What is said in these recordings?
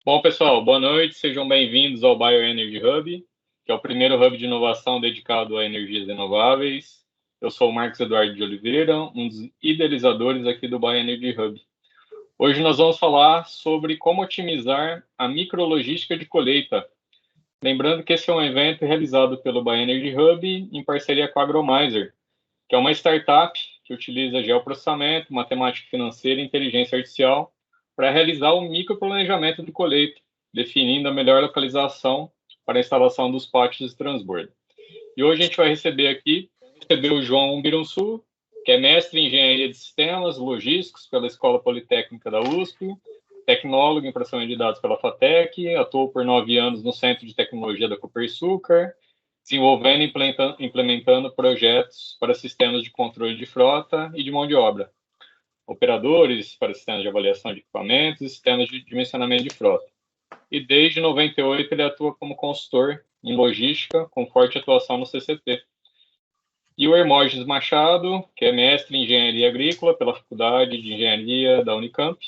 Bom, pessoal, boa noite, sejam bem-vindos ao Bioenergy Hub, que é o primeiro hub de inovação dedicado a energias renováveis. Eu sou o Marcos Eduardo de Oliveira, um dos idealizadores aqui do Bioenergy Hub. Hoje nós vamos falar sobre como otimizar a micrologística de colheita. Lembrando que esse é um evento realizado pelo Bioenergy Hub em parceria com a Agromiser, que é uma startup que utiliza geoprocessamento, matemática financeira e inteligência artificial para realizar o microplanejamento de colheita, definindo a melhor localização para a instalação dos pátios de transbordo. E hoje a gente vai receber o João Bironçu, que é mestre em Engenharia de Sistemas Logísticos pela Escola Politécnica da USP, tecnólogo em processamento de dados pela FATEC, atuou por 9 anos no Centro de Tecnologia da Copersucar, desenvolvendo e implementando projetos para sistemas de controle de frota e de mão de obra, operadores para sistemas de avaliação de equipamentos e sistemas de dimensionamento de frota. E desde 98 ele atua como consultor em logística, com forte atuação no CCP. E o Hermógenes Machado, que é mestre em engenharia agrícola pela Faculdade de Engenharia da Unicamp,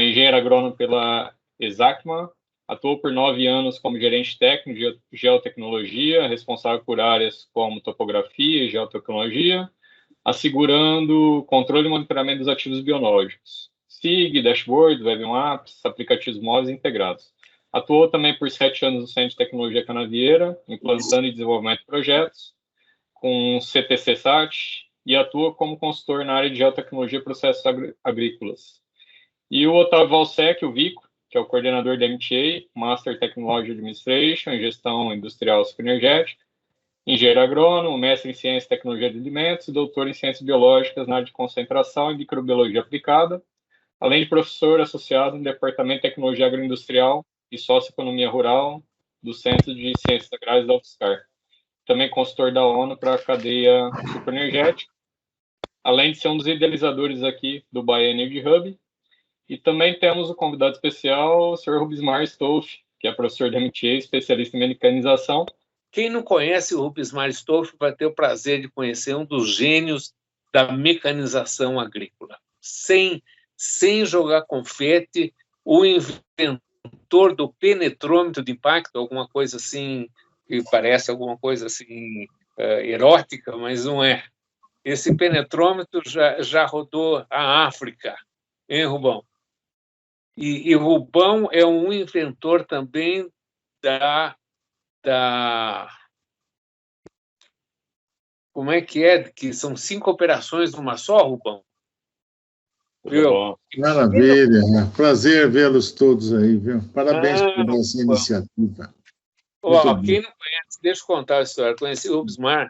engenheiro agrônomo pela Exacma, atuou por 9 anos como gerente técnico de geotecnologia, responsável por áreas como topografia e geotecnologia, assegurando controle e monitoramento dos ativos biológicos, SIG, dashboards, web apps, aplicativos móveis integrados. Atuou também por 7 anos no Centro de Tecnologia Canavieira, implantando e desenvolvimento de projetos, com CTC-SAT, e atua como consultor na área de geotecnologia e processos agrícolas. E o Otávio Valsec, o Vico, que é o coordenador da MTA, Master Technology Administration em Gestão Industrial Superenergética, engenheiro agrônomo, mestre em Ciência e Tecnologia de Alimentos, doutor em Ciências Biológicas na área de concentração e microbiologia aplicada, além de professor associado no Departamento de Tecnologia Agroindustrial e Socioeconomia Rural do Centro de Ciências Agrárias da UFSCar. Também consultor da ONU para a cadeia superenergética, além de ser um dos idealizadores aqui do Bioenergy Hub. E também temos o convidado especial, o Sr. Rubismar Stolf, que é professor da MTA, especialista em mecanização. Quem não conhece o Rubismar Stolf vai ter o prazer de conhecer um dos gênios da mecanização agrícola. Sem jogar confete, o inventor do penetrômetro de impacto, alguma coisa assim, que parece alguma coisa assim erótica, mas não é. Esse penetrômetro já rodou a África, hein, Rubão? E Rubão é um inventor também da como é? Que são 5 operações numa só, Rubão? Viu? Maravilha, prazer vê-los todos aí, viu? Parabéns por essa iniciativa. Quem não conhece, deixa eu contar a história. Conheci o Rubismar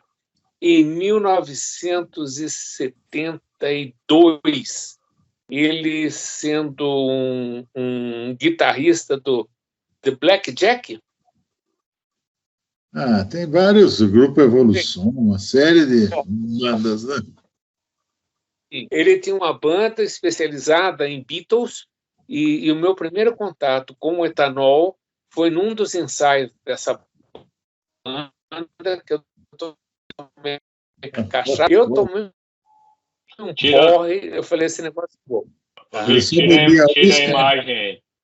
em 1972, ele sendo um guitarrista do The Black Jack. Tem vários, o Grupo Evolução, uma série de bandas, né? Ele tinha uma banda especializada em Beatles e o meu primeiro contato com o etanol foi num dos ensaios dessa banda que eu tomei cachaça. Eu tomei um porre, eu falei, esse negócio é bom.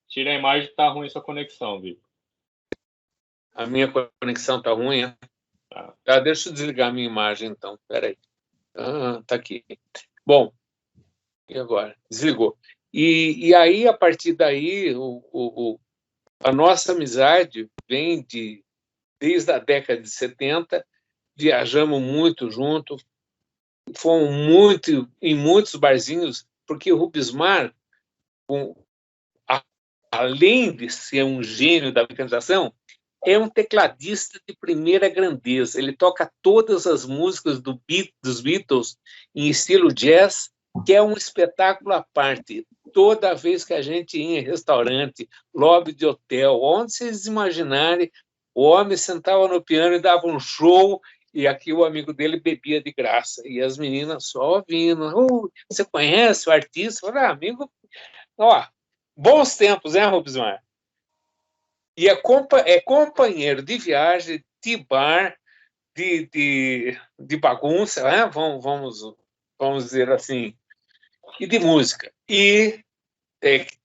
Tira a imagem que tá ruim sua conexão, Vitor. A minha conexão tá ruim, né? Tá, deixa eu desligar a minha imagem, então. Peraí. Tá aqui. Bom, e agora? Desligou. E aí, a partir daí, a nossa amizade vem desde a década de 70, viajamos muito junto, fomos em muitos barzinhos, porque o Rubismar, além de ser um gênio da mecanização, é um tecladista de primeira grandeza. Ele toca todas as músicas dos Beatles em estilo jazz, que é um espetáculo à parte. Toda vez que a gente ia em restaurante, lobby de hotel, onde vocês imaginarem, o homem sentava no piano e dava um show, e aqui o amigo dele bebia de graça. E as meninas só ouvindo. Você conhece o artista? Eu falei, amigo, bons tempos, né, Rubismar? E é companheiro de viagem, de bar, de bagunça, né? Vamos dizer assim, e de música. E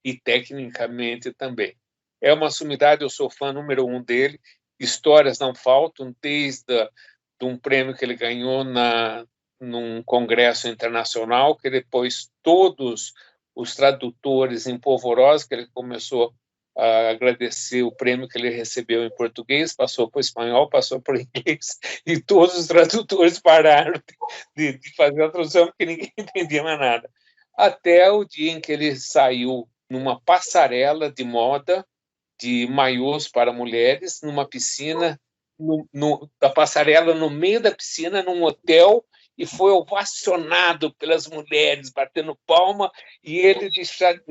e tecnicamente também. É uma sumidade, eu sou fã número 1 dele, histórias não faltam, desde de um prêmio que ele ganhou num congresso internacional, que depois todos os tradutores em polvorosa, que ele começou a agradecer o prêmio que ele recebeu em português, passou para o espanhol, passou para o inglês, e todos os tradutores pararam de fazer a tradução, porque ninguém entendia mais nada. Até o dia em que ele saiu numa passarela de moda de maiôs para mulheres, numa piscina, da passarela no meio da piscina, num hotel, e foi ovacionado pelas mulheres, batendo palma, e ele de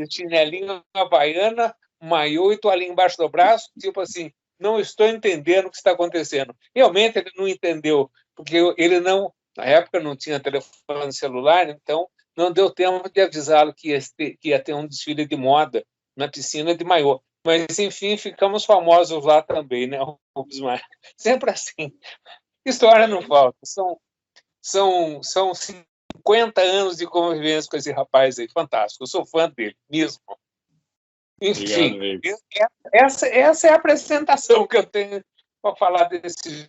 chinelinho havaiana, maiô e toalhinha embaixo do braço, tipo assim, não estou entendendo o que está acontecendo. Realmente ele não entendeu, porque ele não, na época não tinha telefone celular, então não deu tempo de avisá-lo que ia ter um desfile de moda na piscina de maiô. Mas, enfim, ficamos famosos lá também, né, Rubens Maia? Sempre assim. História não falta. São 50 anos de convivência com esse rapaz aí, fantástico. Eu sou fã dele, mesmo. Enfim, obrigado, essa é a apresentação que eu tenho para falar desse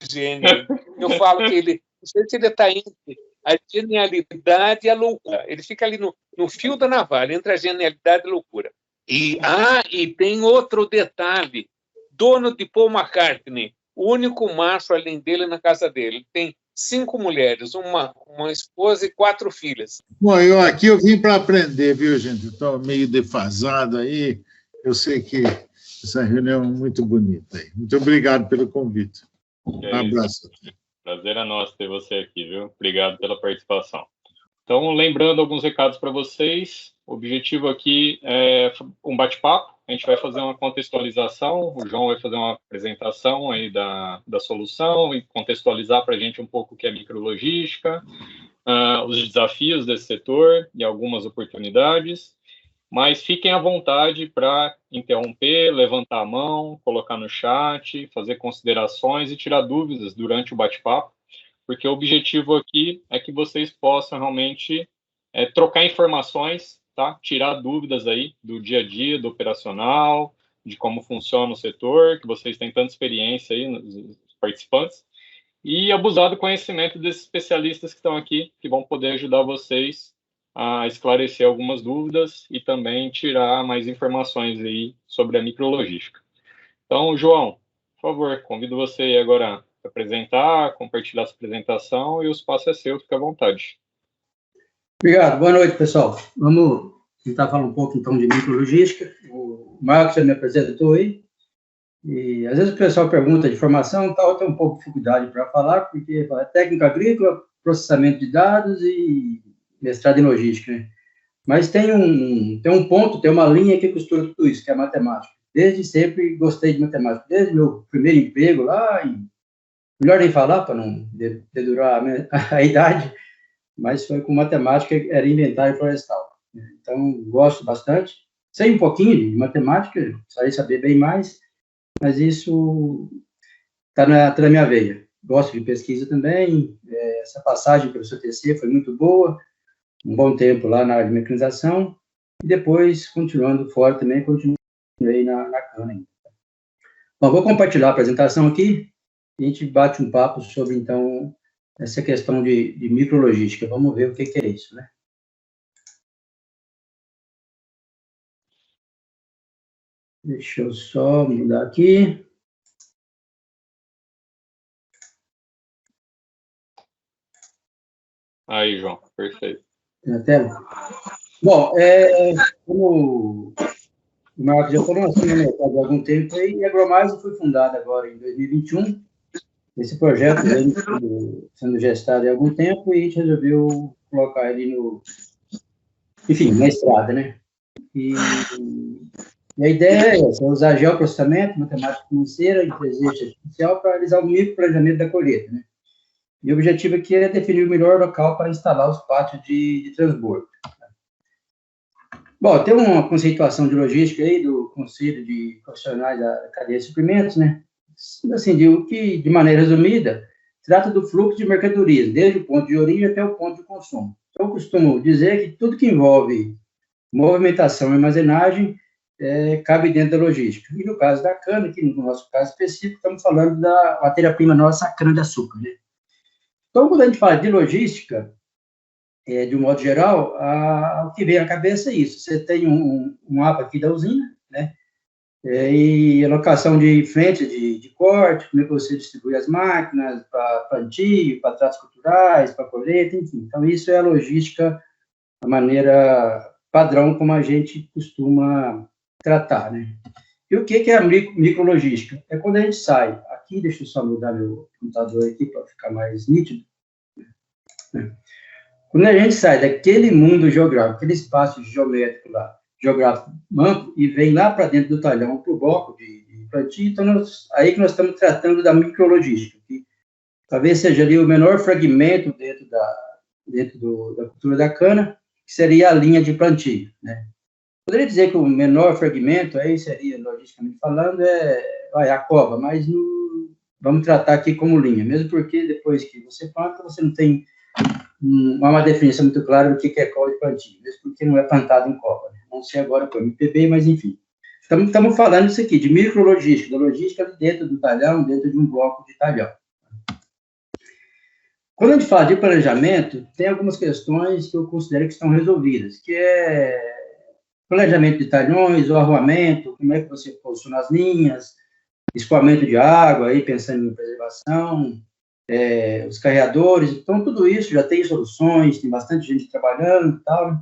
gênio. Eu falo que ele, não sei se ele está entre a genialidade e a loucura. Ele fica ali no fio da navalha, entre a genialidade e a loucura. E tem outro detalhe. Dono de Paul McCartney, o único macho além dele na casa dele. Tem 5 mulheres, uma esposa e 4 filhas. Bom, aqui eu vim para aprender, viu, gente? Estou meio defasado aí. Eu sei que essa reunião é muito bonita aí. Muito obrigado pelo convite. Um abraço. Prazer é nosso ter você aqui, viu? Obrigado pela participação. Então, lembrando alguns recados para vocês. O objetivo aqui é um bate-papo. A gente vai fazer uma contextualização. O João vai fazer uma apresentação aí da solução e contextualizar para a gente um pouco o que é micrologística, os desafios desse setor e algumas oportunidades. Mas fiquem à vontade para interromper, levantar a mão, colocar no chat, fazer considerações e tirar dúvidas durante o bate-papo, porque o objetivo aqui é que vocês possam realmente trocar informações, tá? Tirar dúvidas aí do dia a dia, do operacional, de como funciona o setor, que vocês têm tanta experiência aí, os participantes, e abusar do conhecimento desses especialistas que estão aqui, que vão poder ajudar vocês a esclarecer algumas dúvidas e também tirar mais informações aí sobre a micrologística. Então, João, por favor, convido você aí agora a apresentar, compartilhar sua apresentação e o espaço é seu, fique à vontade. Obrigado, boa noite, pessoal. Vamos tentar falar um pouco, então, de micrologística. O Marcos já me apresentou aí, e às vezes o pessoal pergunta de formação, tal, eu tenho um pouco de dificuldade para falar, porque é técnica agrícola, processamento de dados e mestrado em logística, né? Mas tem um ponto, tem uma linha que costura tudo isso, que é a matemática. Desde sempre gostei de matemática, desde meu primeiro emprego lá, melhor nem falar, para não dedurar a idade, mas foi com matemática, era inventário florestal. Então, gosto bastante. Sei um pouquinho de matemática, precisarei saber bem mais, mas isso está na minha veia. Gosto de pesquisa também, essa passagem pelo CTC foi muito boa, um bom tempo lá na área de mecanização, e depois, continuando fora também, continuei na Cana. Bom, vou compartilhar a apresentação aqui, e a gente bate um papo sobre, então, essa questão de micrologística. Vamos ver o que é isso, né? Deixa eu só mudar aqui. Aí, João, perfeito. Na tela? Bom, como o Marcos já falou, nós estamos no mercado há algum tempo aí, e a Agromais foi fundada agora em 2021. Esse projeto vem sendo gestado há algum tempo e a gente resolveu colocar ele na estrada, né? E a ideia é essa, usar geoprocessamento, matemática financeira, inteligência artificial para realizar o microplanejamento da colheita, né? E o objetivo aqui é definir o melhor local para instalar os pátios de transbordo. Bom, tem uma conceituação de logística aí do Conselho de Profissionais da Cadeia de Suprimentos, né? Assim, de maneira resumida, trata do fluxo de mercadorias, desde o ponto de origem até o ponto de consumo. Então, eu costumo dizer que tudo que envolve movimentação e armazenagem cabe dentro da logística. E no caso da cana, que no nosso caso específico, estamos falando da matéria-prima nossa, a cana-de-açúcar, né? Então, quando a gente fala de logística, de um modo geral, o que vem à cabeça é isso. Você tem um mapa aqui da usina, né? E alocação de frentes de corte, como é que você distribui as máquinas para plantio, para tratos culturais, para colheita, enfim. Então, isso é a logística, a maneira padrão como a gente costuma tratar, né? E o que é a micrologística? É quando a gente sai, aqui, deixa eu só mudar meu computador aqui para ficar mais nítido, né? Quando a gente sai daquele mundo geográfico, aquele espaço geométrico lá, geográfico amplo, e vem lá para dentro do talhão, para o bloco de plantio, então aí que nós estamos tratando da micrologística, que talvez seja ali o menor fragmento dentro da cultura da cana, que seria a linha de plantio, né? Poderia dizer que o menor fragmento, aí seria, logisticamente falando, a cova, mas vamos tratar aqui como linha, mesmo porque depois que você planta, você não tem uma definição muito clara do que é cova de plantio, mesmo porque não é plantado em cova, né? Não sei agora com o MPB, mas enfim. Estamos falando isso aqui, de micrologística, da logística dentro do talhão, dentro de um bloco de talhão. Quando a gente fala de planejamento, tem algumas questões que eu considero que estão resolvidas, que é planejamento de talhões, o arruamento, como é que você posiciona as linhas, escoamento de água, aí pensando em preservação, os carreadores, então tudo isso já tem soluções, tem bastante gente trabalhando e tal, né?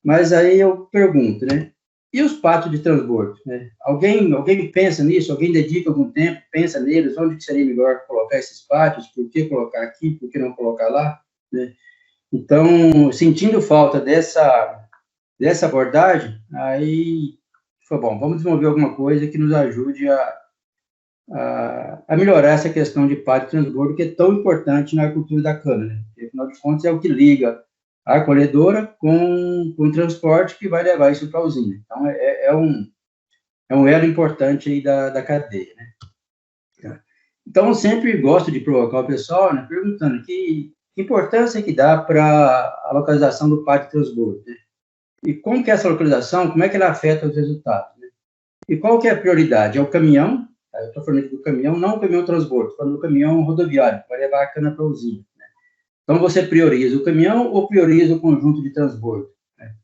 Mas aí eu pergunto, né? E os pátios de transbordo, né? Alguém pensa nisso? Alguém dedica algum tempo, pensa neles? Onde que seria melhor colocar esses pátios? Por que colocar aqui? Por que não colocar lá? Né? Então, sentindo falta dessa abordagem, aí foi bom, vamos desenvolver alguma coisa que nos ajude a melhorar essa questão de pátio de transbordo, que é tão importante na agricultura da cana, né? Porque, afinal de contas, é o que liga a colhedora com o transporte que vai levar isso para a usina. Então, é um elo importante aí da cadeia, né? Então, eu sempre gosto de provocar o pessoal, né, perguntando que importância que dá para a localização do pátio de transbordo, né? E como que é essa localização, como é que ela afeta os resultados, né? E qual que é a prioridade? É o caminhão? Eu estou falando aqui do caminhão, não o caminhão transbordo, estou falando do caminhão rodoviário, que vai levar a cana para a usina, né? Então, você prioriza o caminhão ou prioriza o conjunto de transbordo, né?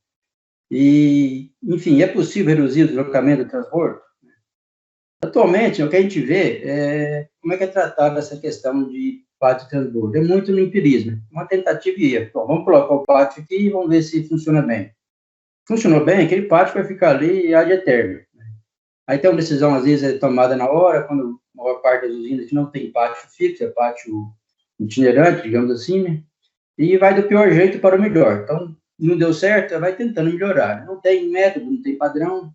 E, enfim, é possível reduzir o deslocamento do transbordo? Atualmente, o que a gente vê é como é que é tratada essa questão de pátio de transbordo. É muito no empirismo, uma tentativa e erro. Bom, vamos colocar o pátio aqui e vamos ver se funciona bem. Funcionou bem, aquele pátio vai ficar ali ad eterno. Aí tem uma decisão, às vezes, é tomada na hora, quando a maior parte das usinas não tem pátio fixo, é pátio itinerante, digamos assim, né? E vai do pior jeito para o melhor. Então, não deu certo, vai tentando melhorar. Não tem método, não tem padrão.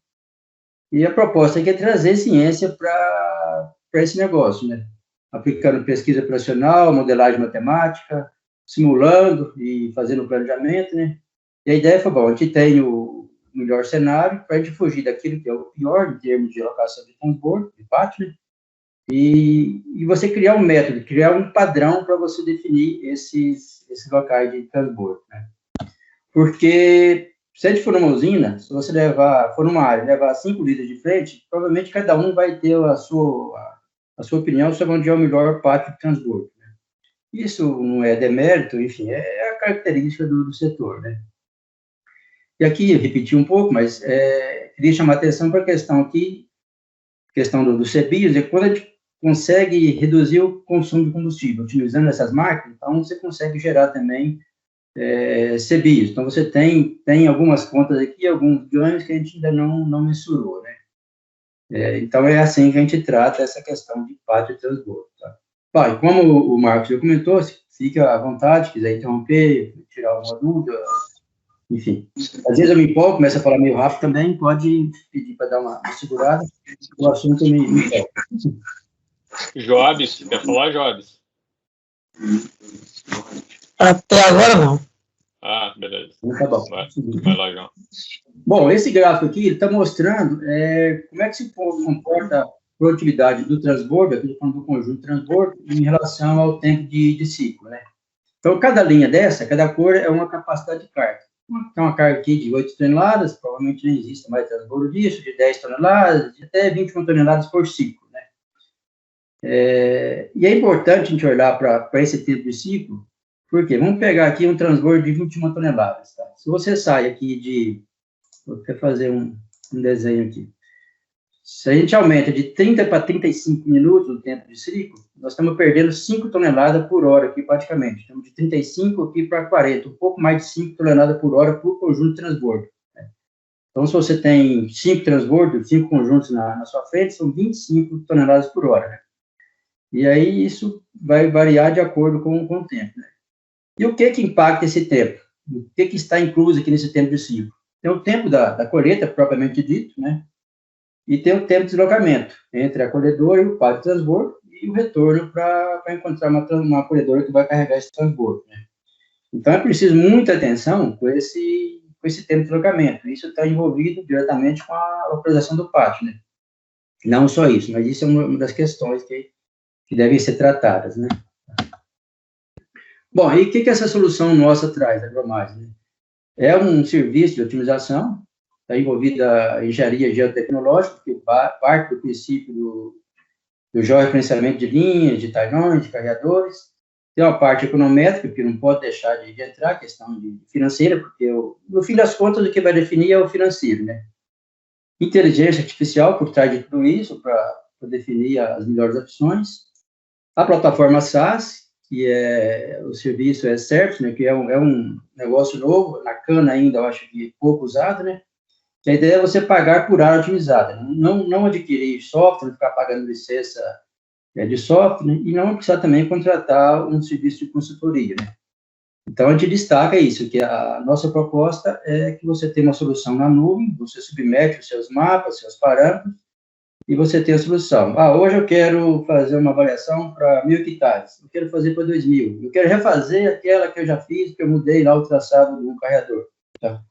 E a proposta é trazer ciência para esse negócio, né? Aplicando pesquisa operacional, modelagem matemática, simulando e fazendo planejamento, né? E a ideia foi, bom, a gente tem o melhor cenário para a gente fugir daquilo que é o pior em termos de alocação de transbordo, de pátio, né? E você criar um método, criar um padrão para você definir esses locais de transbordo, né? Porque se a gente for numa usina, se você for numa área, levar 5 litros de frente, provavelmente cada um vai ter a sua opinião sobre onde é o melhor pátio de transbordo, né? Isso não é demérito, enfim, é a característica do setor, né? E aqui, repetir um pouco, mas queria chamar a atenção para a questão aqui, questão do CBIOS, é quando a gente consegue reduzir o consumo de combustível, utilizando essas máquinas, então você consegue gerar também CBIOS. Então, você tem algumas contas aqui, alguns ganhos que a gente ainda não mensurou, né? Então, é assim que a gente trata essa questão de pátio de transbordo, tá? Bom, e como o Marcos já comentou, fica à vontade, quiser interromper, tirar alguma dúvida, enfim. Às vezes eu me empolgo, começo a falar meio rápido também, pode pedir para dar uma segurada, o assunto me empolga. Jobs, quer falar, Jobs? Até agora não. Ah, beleza. Tá bom. Vai lá, João. Bom, esse gráfico aqui está mostrando como é que se comporta a produtividade do transbordo, aqui do conjunto de transbordo, em relação ao tempo de ciclo, né? Então, cada linha dessa, cada cor é uma capacidade de carga. tem uma carga aqui de 8 toneladas, provavelmente nem existe mais transbordo disso, de 10 toneladas, de até 21 toneladas por ciclo, né? E é importante a gente olhar para esse tempo de ciclo, porque vamos pegar aqui um transbordo de 21 toneladas, tá? Se você sai aqui de... Vou até fazer um desenho aqui. Se a gente aumenta de 30 para 35 minutos o tempo de ciclo, nós estamos perdendo 5 toneladas por hora aqui, praticamente. Estamos de 35 aqui para 40, um pouco mais de 5 toneladas por hora por conjunto de transbordo, né? Então, se você tem 5 transbordos, 5 conjuntos na sua frente, são 25 toneladas por hora, né? E aí, isso vai variar de acordo com o tempo, né? E o que impacta esse tempo? O que está incluso aqui nesse tempo de ciclo? Tem o tempo da colheita, propriamente dito, né? E tem o tempo de deslocamento entre a colhedora e o pátio de transbordo e o retorno para encontrar uma colhedora que vai carregar esse transbordo, né? Então, é preciso muita atenção com esse tempo de deslocamento. Isso está envolvido diretamente com a localização do pátio, né? Não só isso, mas isso é uma das questões que devem ser tratadas, né? Bom, e o que essa solução nossa traz, a Agromais, né? É um serviço de otimização, está envolvida a engenharia geotecnológica, que parte do princípio do georreferenciamento de linhas, de talhões, de carreadores. Tem uma parte econométrica, que não pode deixar de entrar, questão financeira, porque, no fim das contas, o que vai definir é o financeiro, né? Inteligência artificial por trás de tudo isso, para definir as melhores opções. A plataforma SaaS, que o serviço é certo, né, que é um negócio novo, na cana ainda, eu acho que pouco usado, né? Que a ideia é você pagar por área otimizada, não adquirir software, ficar pagando licença de software, né, e não precisar também contratar um serviço de consultoria, né? Então, a gente destaca isso, que a nossa proposta é que você tenha uma solução na nuvem, você submete os seus mapas, seus parâmetros, e você tem a solução. Hoje eu quero fazer uma avaliação para 1.000 hectares, eu quero fazer para 2.000, eu quero refazer aquela que eu já fiz, que eu mudei lá o traçado do carregador, tá?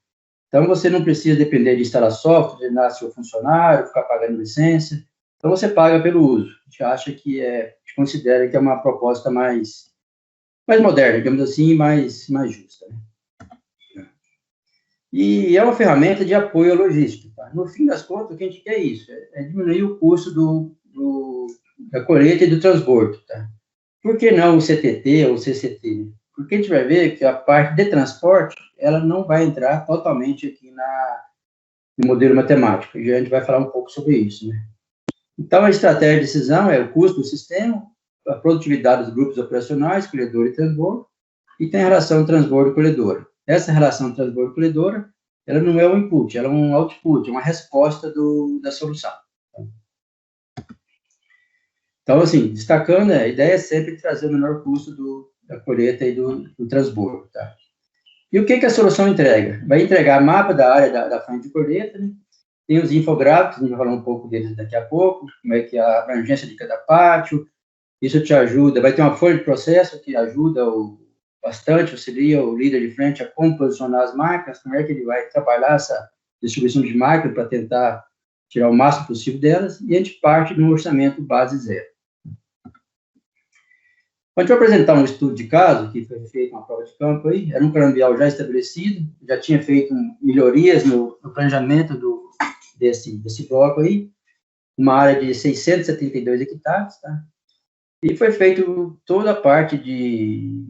Então, você não precisa depender de instalar software, treinar seu funcionário, ficar pagando licença. Então, você paga pelo uso. A gente acha que a gente considera que é uma proposta mais moderna, digamos assim, mais justa, né? E é uma ferramenta de apoio à logística, tá? No fim das contas, o que a gente quer é isso, é diminuir o custo da colheita e do transbordo, tá? Por que não o CTT ou o CCT? Porque a gente vai ver que a parte de transporte, ela não vai entrar totalmente aqui no modelo matemático, e a gente vai falar um pouco sobre isso, né? Então, a estratégia de decisão é o custo do sistema, a produtividade dos grupos operacionais, colhedor e transbordo, e tem a relação transbordo-colhedora. Essa relação transbordo-colhedora, ela não é um input, ela é um output, é uma resposta da solução. Então, assim, destacando, a ideia é sempre trazer o menor custo da colheita e do transbordo, tá? E o que a solução entrega? Vai entregar mapa da área da frente de colheita, né? Tem os infográficos, a gente vai falar um pouco deles daqui a pouco, como é que é a abrangência de cada pátio, isso te ajuda, vai ter uma folha de processo que ajuda bastante, auxilia o líder de frente a como posicionar as máquinas, como é que ele vai trabalhar essa distribuição de máquinas para tentar tirar o máximo possível delas, e a gente parte de um orçamento base zero. A gente vai apresentar um estudo de caso, que foi feito uma prova de campo aí, era um canavial já estabelecido, já tinha feito melhorias no planejamento desse bloco aí, uma área de 672 hectares, tá? E foi feito toda a parte de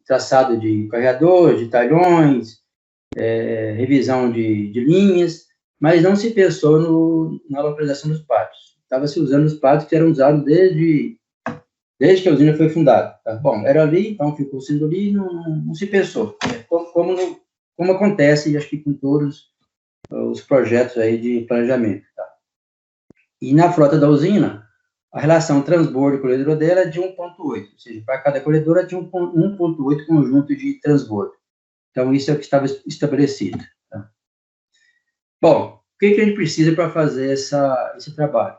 traçado de carregadores, de talhões, revisão de linhas, mas não se pensou na localização dos pátios. Estava se usando os pátios que eram usados desde que a usina foi fundada, tá? Bom, era ali, então ficou sendo ali, não se pensou, né? Como acontece, acho que com todos os projetos aí de planejamento, tá? E na frota da usina, a relação transbordo e colhedora dela é de 1,8, ou seja, para cada colhedora tinha 1,8 conjunto de transbordo. Então, isso é o que estava estabelecido, tá? Bom, o que a gente precisa para fazer esse trabalho?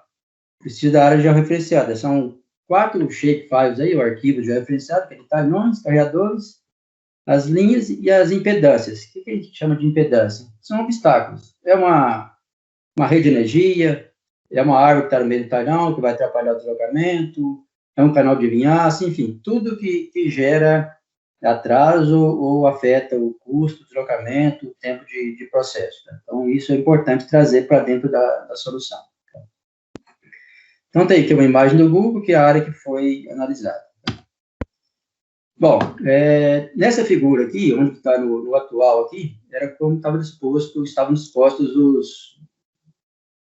Precisa da área georreferenciada, são 4 shapefiles aí, o arquivo georreferenciado, que é de talhões, carregadores, as linhas e as impedâncias. O que a gente chama de impedância? São obstáculos. É uma rede de energia, é uma árvore que está no meio do talhão, que vai atrapalhar o deslocamento, é um canal de vinhaça, enfim, tudo que gera atraso ou afeta o custo, o deslocamento, o tempo de processo. Tá? Então, isso é importante trazer para dentro da solução. Tá? Então, tem aqui uma imagem do Google, que é a área que foi analisada. Bom, nessa figura aqui, onde está no atual aqui, era como estavam dispostos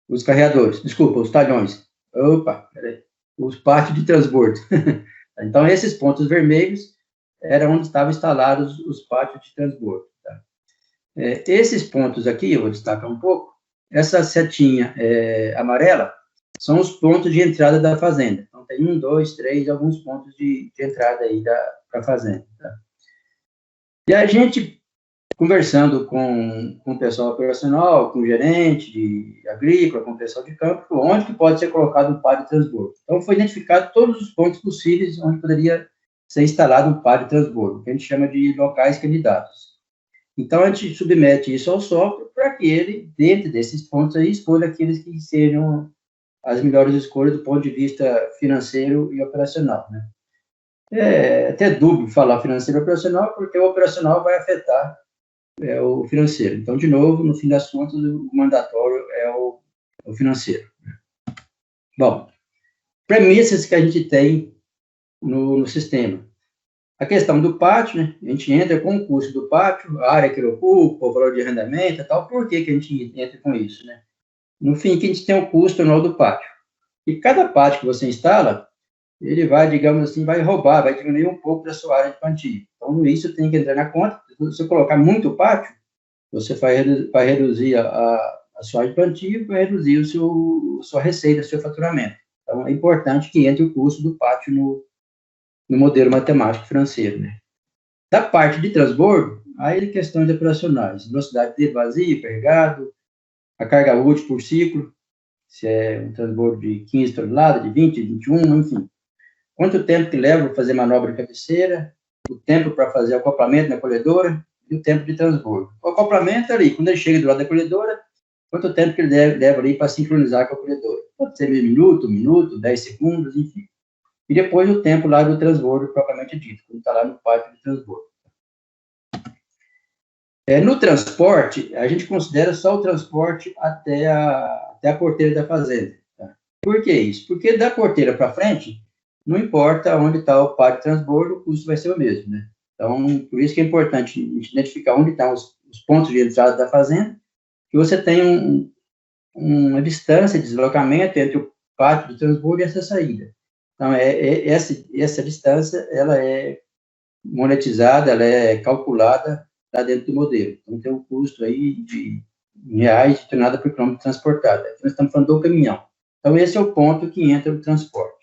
os carreadores, desculpa, os talhões. Opa, peraí, os pátios de transbordo. Então, esses pontos vermelhos era onde estavam instalados os pátios de transbordo. Tá? Esses pontos aqui, eu vou destacar um pouco, essa setinha amarela são os pontos de entrada da fazenda. Então, tem 1, 2, 3, alguns pontos de entrada aí para a fazenda. Tá? E a gente, conversando com o pessoal operacional, com o gerente de agrícola, com o pessoal de campo, onde que pode ser colocado um pátio de transbordo. Então, foi identificado todos os pontos possíveis onde poderia ser instalado um pátio de transbordo, que a gente chama de locais candidatos. Então, a gente submete isso ao software para que ele, dentro desses pontos aí, escolha aqueles que sejam as melhores escolhas do ponto de vista financeiro e operacional, né? É até dúbio falar financeiro e operacional, porque o operacional vai afetar o financeiro. Então, de novo, no fim das contas, o mandatório é o financeiro. Bom, premissas que a gente tem no sistema. A questão do pátio, né? A gente entra com o custo do pátio, a área que ele ocupa, o valor de arrendamento e tal. Por que a gente entra com isso, né? No fim, que a gente tem o custo anual do pátio. E cada pátio que você instala, ele vai, digamos assim, vai diminuir um pouco da sua área de plantio. Então, isso tem que entrar na conta. Se você colocar muito pátio, você vai reduzir a sua área de plantio, vai reduzir a sua receita, o seu faturamento. Então, é importante que entre o custo do pátio no modelo matemático financeiro, né? Da parte de transbordo, aí questões operacionais, velocidade de vazio, carregado, a carga útil por ciclo, se é um transbordo de 15 toneladas, de 20, 21, enfim. Quanto tempo que leva para fazer manobra de cabeceira, o tempo para fazer acoplamento na colhedora e o tempo de transbordo. O acoplamento ali, quando ele chega do lado da colhedora, quanto tempo que ele leva ali para sincronizar com a colhedora. Pode ser meio minuto, 1 minuto, 10 segundos, enfim. E depois o tempo lá do transbordo propriamente dito, quando está lá no pátio de transbordo. No transporte, a gente considera só o transporte até a porteira da fazenda. Tá? Por que isso? Porque da porteira para frente, não importa onde está o pátio de transbordo, o custo vai ser o mesmo, né? Então, por isso que é importante identificar onde estão os pontos de entrada da fazenda, que você tem uma distância de deslocamento entre o pátio de transbordo e essa saída. Então, essa distância, ela é monetizada, ela é calculada lá dentro do modelo. Então, tem um custo aí de reais de tonelada por quilômetro transportado. Aqui nós estamos falando do caminhão. Então, esse é o ponto que entra o transporte.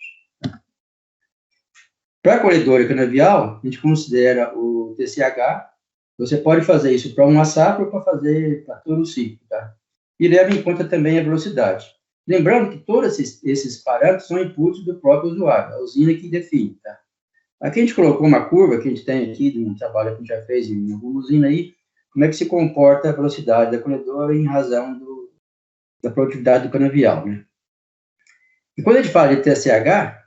Para a colhedora e canavial, a gente considera o TCH. Você pode fazer isso para uma safra ou para fazer para todo o ciclo, tá? E leva em conta também a velocidade. Lembrando que todos esses parâmetros são inputs do próprio usuário, a usina que define, tá? Aqui a gente colocou uma curva que a gente tem aqui, de um trabalho que a gente já fez em alguma usina aí, como é que se comporta a velocidade da colhedora em razão da produtividade do canavial, né? E quando a gente fala de TSH,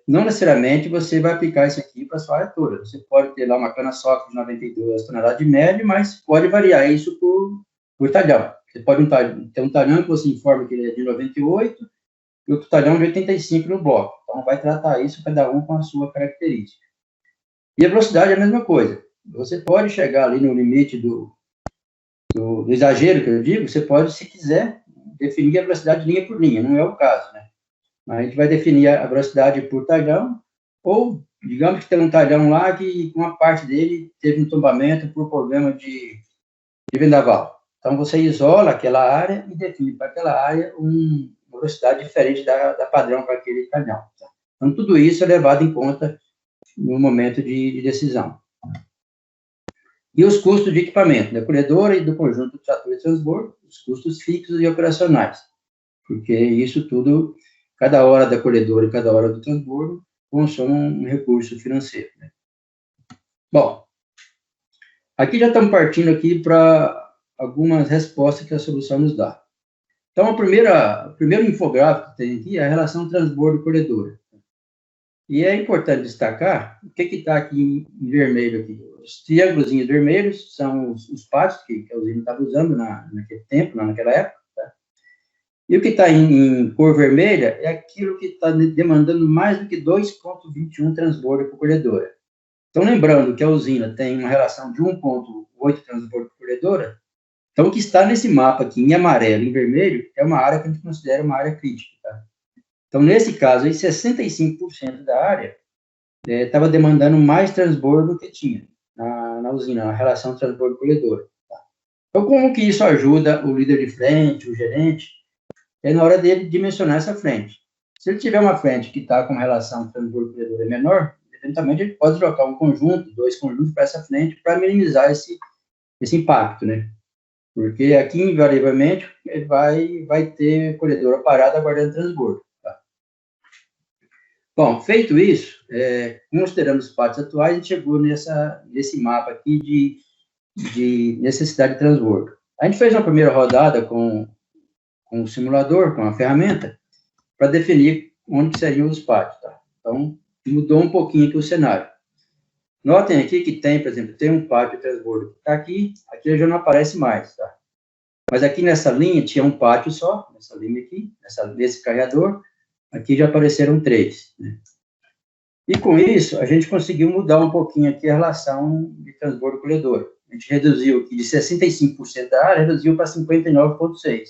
não necessariamente você vai aplicar isso aqui para a sua área toda. Você pode ter lá uma cana-soca de 92 toneladas de média, mas pode variar isso por talhão. Você pode ter um talhão que você informa que ele é de 98 e outro talhão de 85 no bloco. Então, vai tratar isso cada um com a sua característica. E a velocidade é a mesma coisa. Você pode chegar ali no limite do exagero, que eu digo, você pode, se quiser, definir a velocidade linha por linha. Não é o caso, né? Mas a gente vai definir a velocidade por talhão, ou, digamos que tem um talhão lá que uma parte dele teve um tombamento por problema de vendaval. Então, você isola aquela área e define para aquela área uma velocidade diferente da padrão para aquele talhão. Tá? Então, tudo isso é levado em conta no momento de decisão. E os custos de equipamento da colhedora e do conjunto do trator de transbordo, os custos fixos e operacionais. Porque isso tudo, cada hora da colhedora e cada hora do transbordo, consome um recurso financeiro. Né? Bom, aqui já estamos partindo aqui para algumas respostas que a solução nos dá. Então, o primeiro infográfico que tem aqui é a relação transbordo-colhedora. E é importante destacar o que está aqui em vermelho aqui. Os triângulos vermelhos são os pátios que a usina estava usando naquele tempo, naquela época. Tá? E o que está em cor vermelha é aquilo que está demandando mais do que 2,21 transbordo por colhedora. Então, lembrando que a usina tem uma relação de 1,8 transbordo por colhedora, então o que está nesse mapa aqui em amarelo e em vermelho é uma área que a gente considera uma área crítica. Tá? Então, nesse caso, aí, 65% da área estava demandando mais transbordo do que tinha na usina, a relação transbordo-colhedora. Tá? Então, como que isso ajuda o líder de frente, o gerente? É na hora dele dimensionar essa frente. Se ele tiver uma frente que está com relação transbordo-colhedora menor, eventualmente ele pode trocar um conjunto, 2 conjuntos para essa frente, para minimizar esse impacto, né? Porque aqui, invariavelmente, ele vai ter colhedora parada aguardando transbordo. Tá? Bom, feito isso, considerando os pátios atuais, a gente chegou nesse mapa aqui de necessidade de transbordo. A gente fez uma primeira rodada com o simulador, com a ferramenta, para definir onde seriam os pátios. Tá? Então, mudou um pouquinho aqui o cenário. Notem aqui que tem, por exemplo, tem um pátio de transbordo que está aqui já não aparece mais, tá? Mas aqui nessa linha tinha um pátio só, nessa linha aqui, desse carregador, aqui já apareceram 3, né? E com isso, a gente conseguiu mudar um pouquinho aqui a relação de transbordo-colhedor. A gente reduziu aqui de 65% da área, reduziu para 59,6%.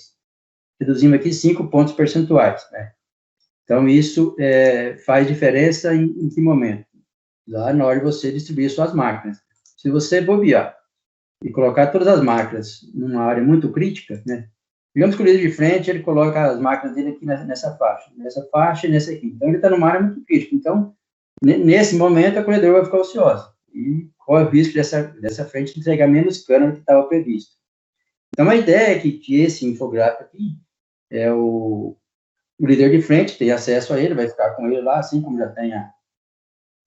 Reduzimos aqui 5 pontos percentuais, né? Então, isso faz diferença em que momento? Lá na hora de você distribuir suas máquinas. Se você bobear e colocar todas as máquinas numa área muito crítica, né? Digamos que o líder de frente, ele coloca as máquinas dele aqui nessa faixa e nessa aqui. Então, ele está numa área muito crítica. Então, nesse momento, a colhedora vai ficar ociosa. E corre o risco dessa frente entregar menos cana do que estava previsto. Então, a ideia é que esse infográfico aqui o líder de frente tem acesso a ele, vai ficar com ele lá, assim como já tem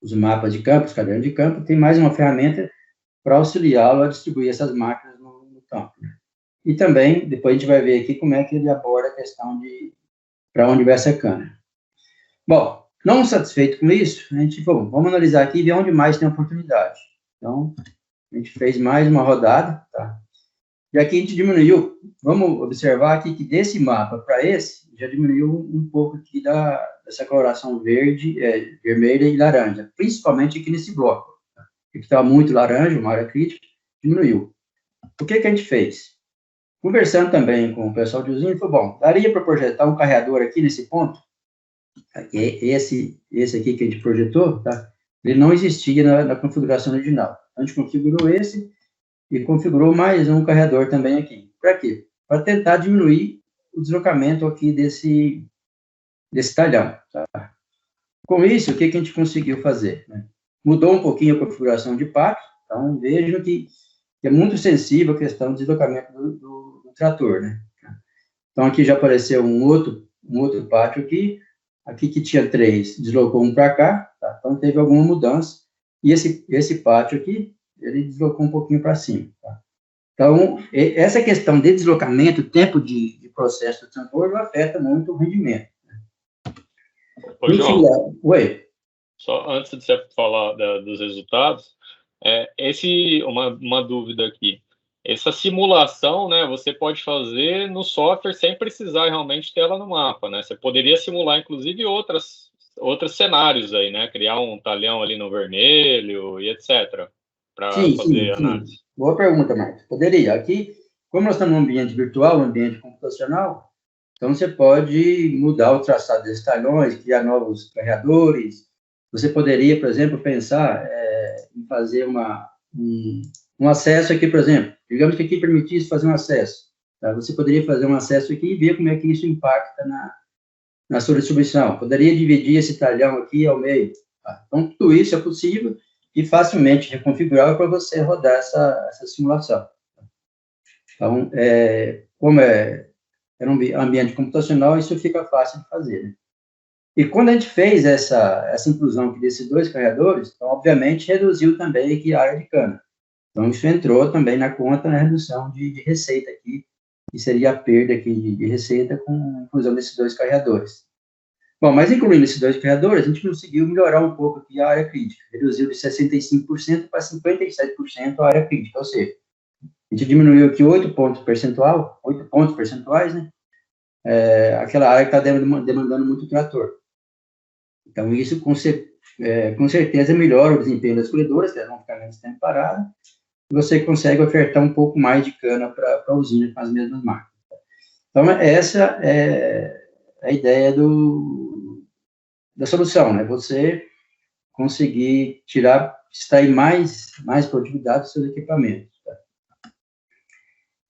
os mapas de campo, os cadernos de campo, tem mais uma ferramenta para auxiliá-lo a distribuir essas máquinas no campo. E também, depois a gente vai ver aqui como é que ele aborda a questão de para onde vai essa cana. Bom, não satisfeito com isso, a gente falou, vamos analisar aqui e ver onde mais tem oportunidade. Então, a gente fez mais uma rodada, tá? E aqui a gente diminuiu, vamos observar aqui que desse mapa para esse, já diminuiu um pouco aqui dessa coloração verde, vermelha e laranja, principalmente aqui nesse bloco. Tá? Aqui estava muito laranja, uma área crítica, diminuiu. O que a gente fez? Conversando também com o pessoal de usina, falou, bom, daria para projetar um carregador aqui nesse ponto? Esse aqui que a gente projetou, tá? Ele não existia na configuração original. A gente configurou esse e configurou mais um carregador também aqui. Para quê? Para tentar diminuir o deslocamento aqui desse talhão. Tá? Com isso, o que a gente conseguiu fazer? Né? Mudou um pouquinho a configuração de pátio, então vejam que é muito sensível a questão do deslocamento do trator. Né? Então, aqui já apareceu um outro pátio aqui que tinha 3, deslocou um para cá, tá? Então teve alguma mudança, e esse pátio aqui, ele deslocou um pouquinho para cima. Tá? Então, essa questão de deslocamento, tempo de processo do transbordo, afeta muito o rendimento. Ô, João, oi. Só antes de você falar dos resultados, uma dúvida aqui. Essa simulação, né, você pode fazer no software sem precisar realmente ter ela no mapa, né? Você poderia simular, inclusive, outros cenários aí, né? Criar um talhão ali no vermelho e etc. Para fazer análise. Sim. Boa pergunta, Marcos. Poderia. Aqui, como nós estamos num ambiente virtual, um ambiente computacional, então você pode mudar o traçado desses talhões, criar novos carregadores. Você poderia, por exemplo, pensar em fazer um acesso aqui, por exemplo. Digamos que aqui permitisse fazer um acesso. Tá? Você poderia fazer um acesso aqui e ver como é que isso impacta na sua distribuição. Poderia dividir esse talhão aqui ao meio. Tá? Então, tudo isso é possível e facilmente reconfigurável para você rodar essa simulação. Então, como é um ambiente computacional, isso fica fácil de fazer. Né? E quando a gente fez essa inclusão aqui desses 2 carregadores, então, obviamente, reduziu também aqui a área de cana. Então, isso entrou também na conta na redução de receita aqui, que seria a perda aqui de receita com a inclusão desses 2 carregadores. Bom, mas incluindo esses dois criadores, a gente conseguiu melhorar um pouco aqui a área crítica. Reduziu de 65% para 57% a área crítica, ou seja, a gente diminuiu aqui 8 pontos percentuais, né? Aquela área que está demandando muito trator. Então, isso com certeza melhora o desempenho das colhedoras, que elas vão ficar menos tempo paradas, e você consegue ofertar um pouco mais de cana para a usina com as mesmas máquinas. Então, essa é a ideia da solução, né? Você conseguir extrair mais produtividade dos seus equipamentos. Tá?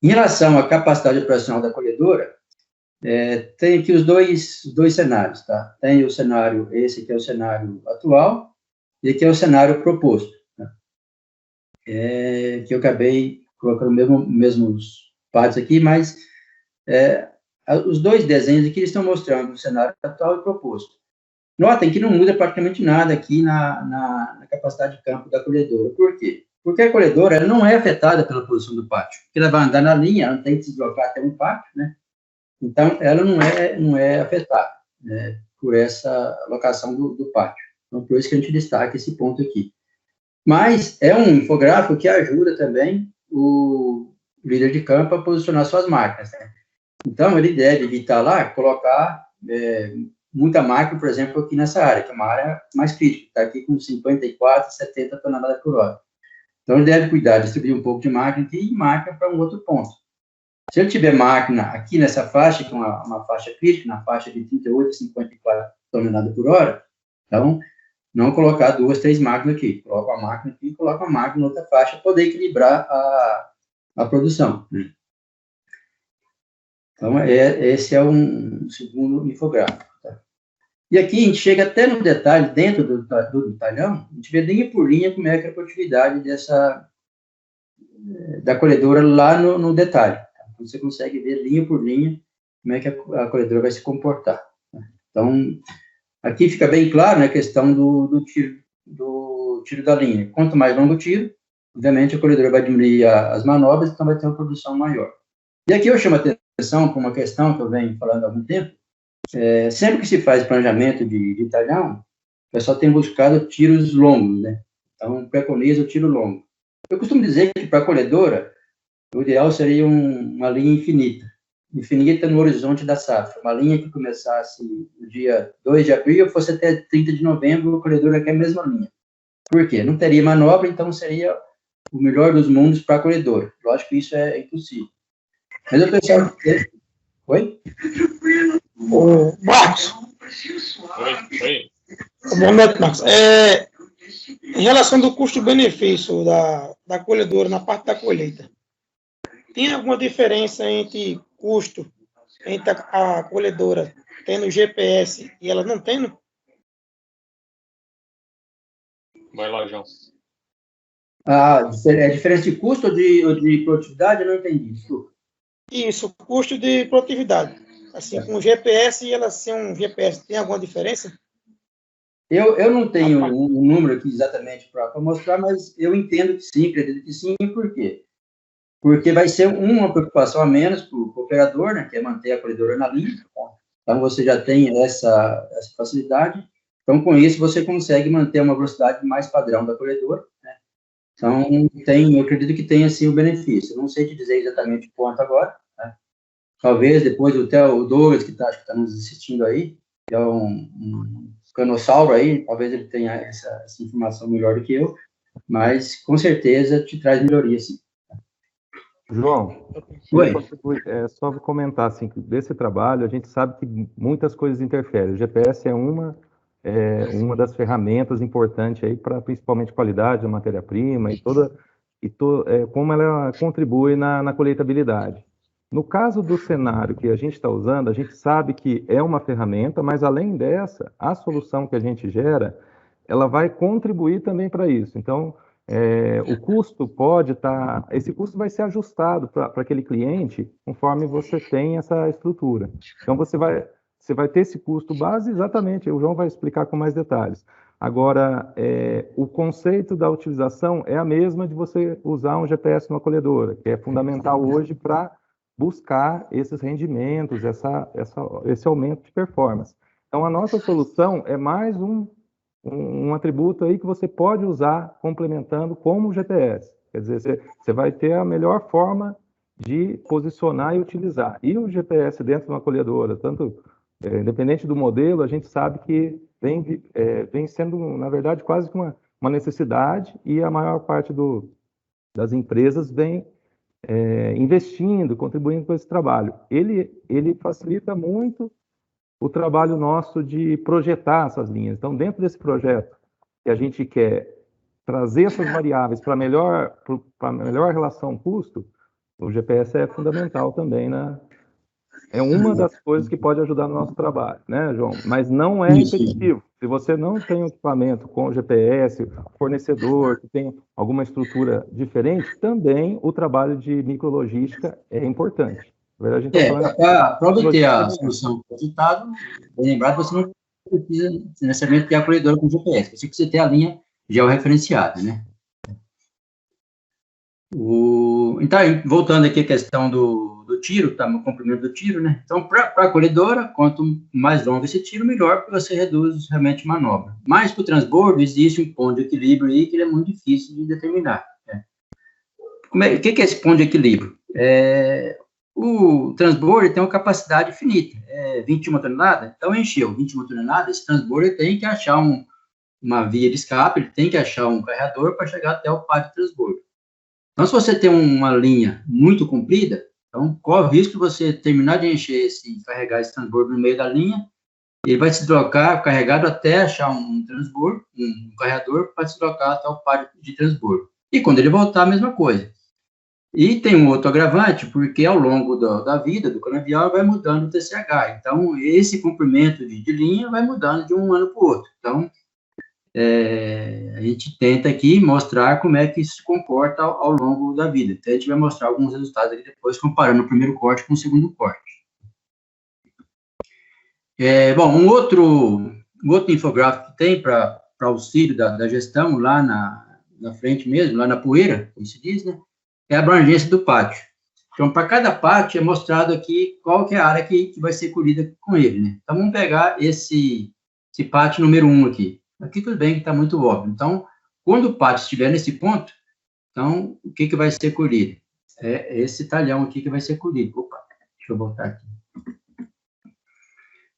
Em relação à capacidade operacional da colhedora, tem aqui os dois cenários, tá? Tem o cenário, esse aqui é o cenário atual, e aqui é o cenário proposto, tá? Que eu acabei colocando mesmos partes aqui, mas os dois desenhos aqui eles estão mostrando o cenário atual e proposto. Notem que não muda praticamente nada aqui na capacidade de campo da colhedora. Por quê? Porque a colhedora ela não é afetada pela posição do pátio. Porque ela vai andar na linha, ela não tem que se deslocar até um pátio, né? Então, ela não é afetada, né, por essa locação do pátio. Então, por isso que a gente destaca esse ponto aqui. Mas é um infográfico que ajuda também o líder de campo a posicionar suas máquinas, né? Então, ele deve evitar lá, colocar muita máquina, por exemplo, aqui nessa área, que é uma área mais crítica, está aqui com 54, 70 toneladas por hora. Então, ele deve cuidar, distribuir um pouco de máquina aqui e máquina para um outro ponto. Se ele tiver máquina aqui nessa faixa, que é uma faixa crítica, na faixa de 38 a 54 toneladas por hora, então, não colocar 2, 3 máquinas aqui. Coloca uma máquina aqui e coloca uma máquina na outra faixa para poder equilibrar a produção. Então, esse é um segundo infográfico. Tá? E aqui a gente chega até no detalhe, dentro do detalhão, a gente vê linha por linha como é que é a produtividade da colhedora lá no detalhe. Você consegue ver linha por linha como é que a colhedora vai se comportar. Então, aqui fica bem claro, né, a questão do tiro da linha. Quanto mais longo o tiro, obviamente a colhedora vai diminuir as manobras, então vai ter uma produção maior. E aqui eu chamo a atenção para uma questão que eu venho falando há algum tempo. Sempre que se faz planejamento de talhão, o pessoal tem buscado tiros longos, né? Então, preconiza o tiro longo. Eu costumo dizer que para a colhedora, o ideal seria uma linha infinita no horizonte da safra. Uma linha que começasse no dia 2 de abril, fosse até 30 de novembro, a colhedora quer a mesma linha. Por quê? Não teria manobra, então seria o melhor dos mundos para a colhedora. Lógico que isso é impossível. Mas o pessoal... Oi? O Marcos. Oi. Boa noite, Marcos. Em relação do custo-benefício da colhedora na parte da colheita, tem alguma diferença entre custo entre a colhedora tendo GPS e ela não tendo? Vai lá, João. É diferença de custo ou de produtividade? Eu não entendi. Desculpa. Isso, custo de produtividade. Assim, com GPS e ela sem um GPS, tem alguma diferença? Eu não tenho um número aqui exatamente para mostrar, mas eu entendo que sim, acredito que sim. E por quê? Porque vai ser uma preocupação a menos para o operador, né, que é manter a colhedora na linha. Tá? Então, você já tem essa facilidade. Então, com isso, você consegue manter uma velocidade mais padrão da colhedora. Né? Então, eu acredito que tem, assim, o benefício. Eu não sei te dizer exatamente o quanto agora. Né? Talvez, depois, até o Douglas, que está nos assistindo aí, que é um canossauro aí, talvez ele tenha essa informação melhor do que eu, mas, com certeza, te traz melhoria, sim. João, só vou comentar assim, que desse trabalho a gente sabe que muitas coisas interferem. O GPS é uma das ferramentas importantes aí para principalmente qualidade da matéria-prima como ela contribui na colheitabilidade. No caso do cenário que a gente está usando, a gente sabe que é uma ferramenta, mas além dessa, a solução que a gente gera, ela vai contribuir também para isso. Então, o custo esse custo vai ser ajustado para aquele cliente conforme você tem essa estrutura. Então, você vai ter esse custo base, exatamente, o João vai explicar com mais detalhes. Agora, o conceito da utilização é a mesma de você usar um GPS numa colhedora, que é fundamental hoje para buscar esses rendimentos, esse aumento de performance. Então, a nossa solução é mais um atributo aí que você pode usar complementando como o GPS. Quer dizer, você vai ter a melhor forma de posicionar e utilizar. E o GPS dentro de uma colhedora, tanto independente do modelo, a gente sabe que vem sendo, na verdade, quase que uma necessidade, e a maior parte das empresas vem investindo, contribuindo com esse trabalho. Ele facilita muito o trabalho nosso de projetar essas linhas. Então, dentro desse projeto, que a gente quer trazer essas variáveis para melhor relação custo, o GPS é fundamental também, né? É uma das coisas que pode ajudar no nosso trabalho, né, João? Mas não é repetitivo. Se você não tem um equipamento com GPS, fornecedor, que tem alguma estrutura diferente, também o trabalho de micrologística é importante. Na verdade, a gente para obter a solução do resultado, bem lembrado, você não precisa necessariamente ter a colhedora com GPS, você precisa ter a linha georreferenciada, né? Então, voltando aqui à questão do tiro, tá, no comprimento do tiro, né? Então, para a colhedora, quanto mais longo esse tiro, melhor, porque você reduz realmente manobra. Mas para o transbordo, existe um ponto de equilíbrio aí que ele é muito difícil de determinar, né? O que é esse ponto de equilíbrio? O transbordo tem uma capacidade finita, 21 toneladas, então encheu 21 toneladas, esse transbordo tem que achar uma via de escape, ele tem que achar um carregador para chegar até o pátio de transbordo. Então, se você tem uma linha muito comprida, então corre o risco de você terminar de encher carregar esse transbordo no meio da linha, ele vai se deslocar carregado até achar um transbordo, um carregador, para se deslocar até o pátio de transbordo. E quando ele voltar, a mesma coisa. E tem um outro agravante, porque ao longo da vida do canavial vai mudando o TCH. Então, esse comprimento de linha vai mudando de um ano para o outro. Então, a gente tenta aqui mostrar como é que isso se comporta ao longo da vida. Então, a gente vai mostrar alguns resultados aqui depois, comparando o primeiro corte com o segundo corte. Bom, um outro infográfico que tem para auxílio da gestão, lá na frente mesmo, lá na poeira, como se diz, né? É a abrangência do pátio. Então, para cada pátio é mostrado aqui qual que é a área que vai ser colhida com ele, né? Então, vamos pegar esse pátio número 1 aqui. Aqui tudo bem que está muito óbvio. Então, quando o pátio estiver nesse ponto, então, o que vai ser colhido? É esse talhão aqui que vai ser colhido. Opa, deixa eu voltar aqui.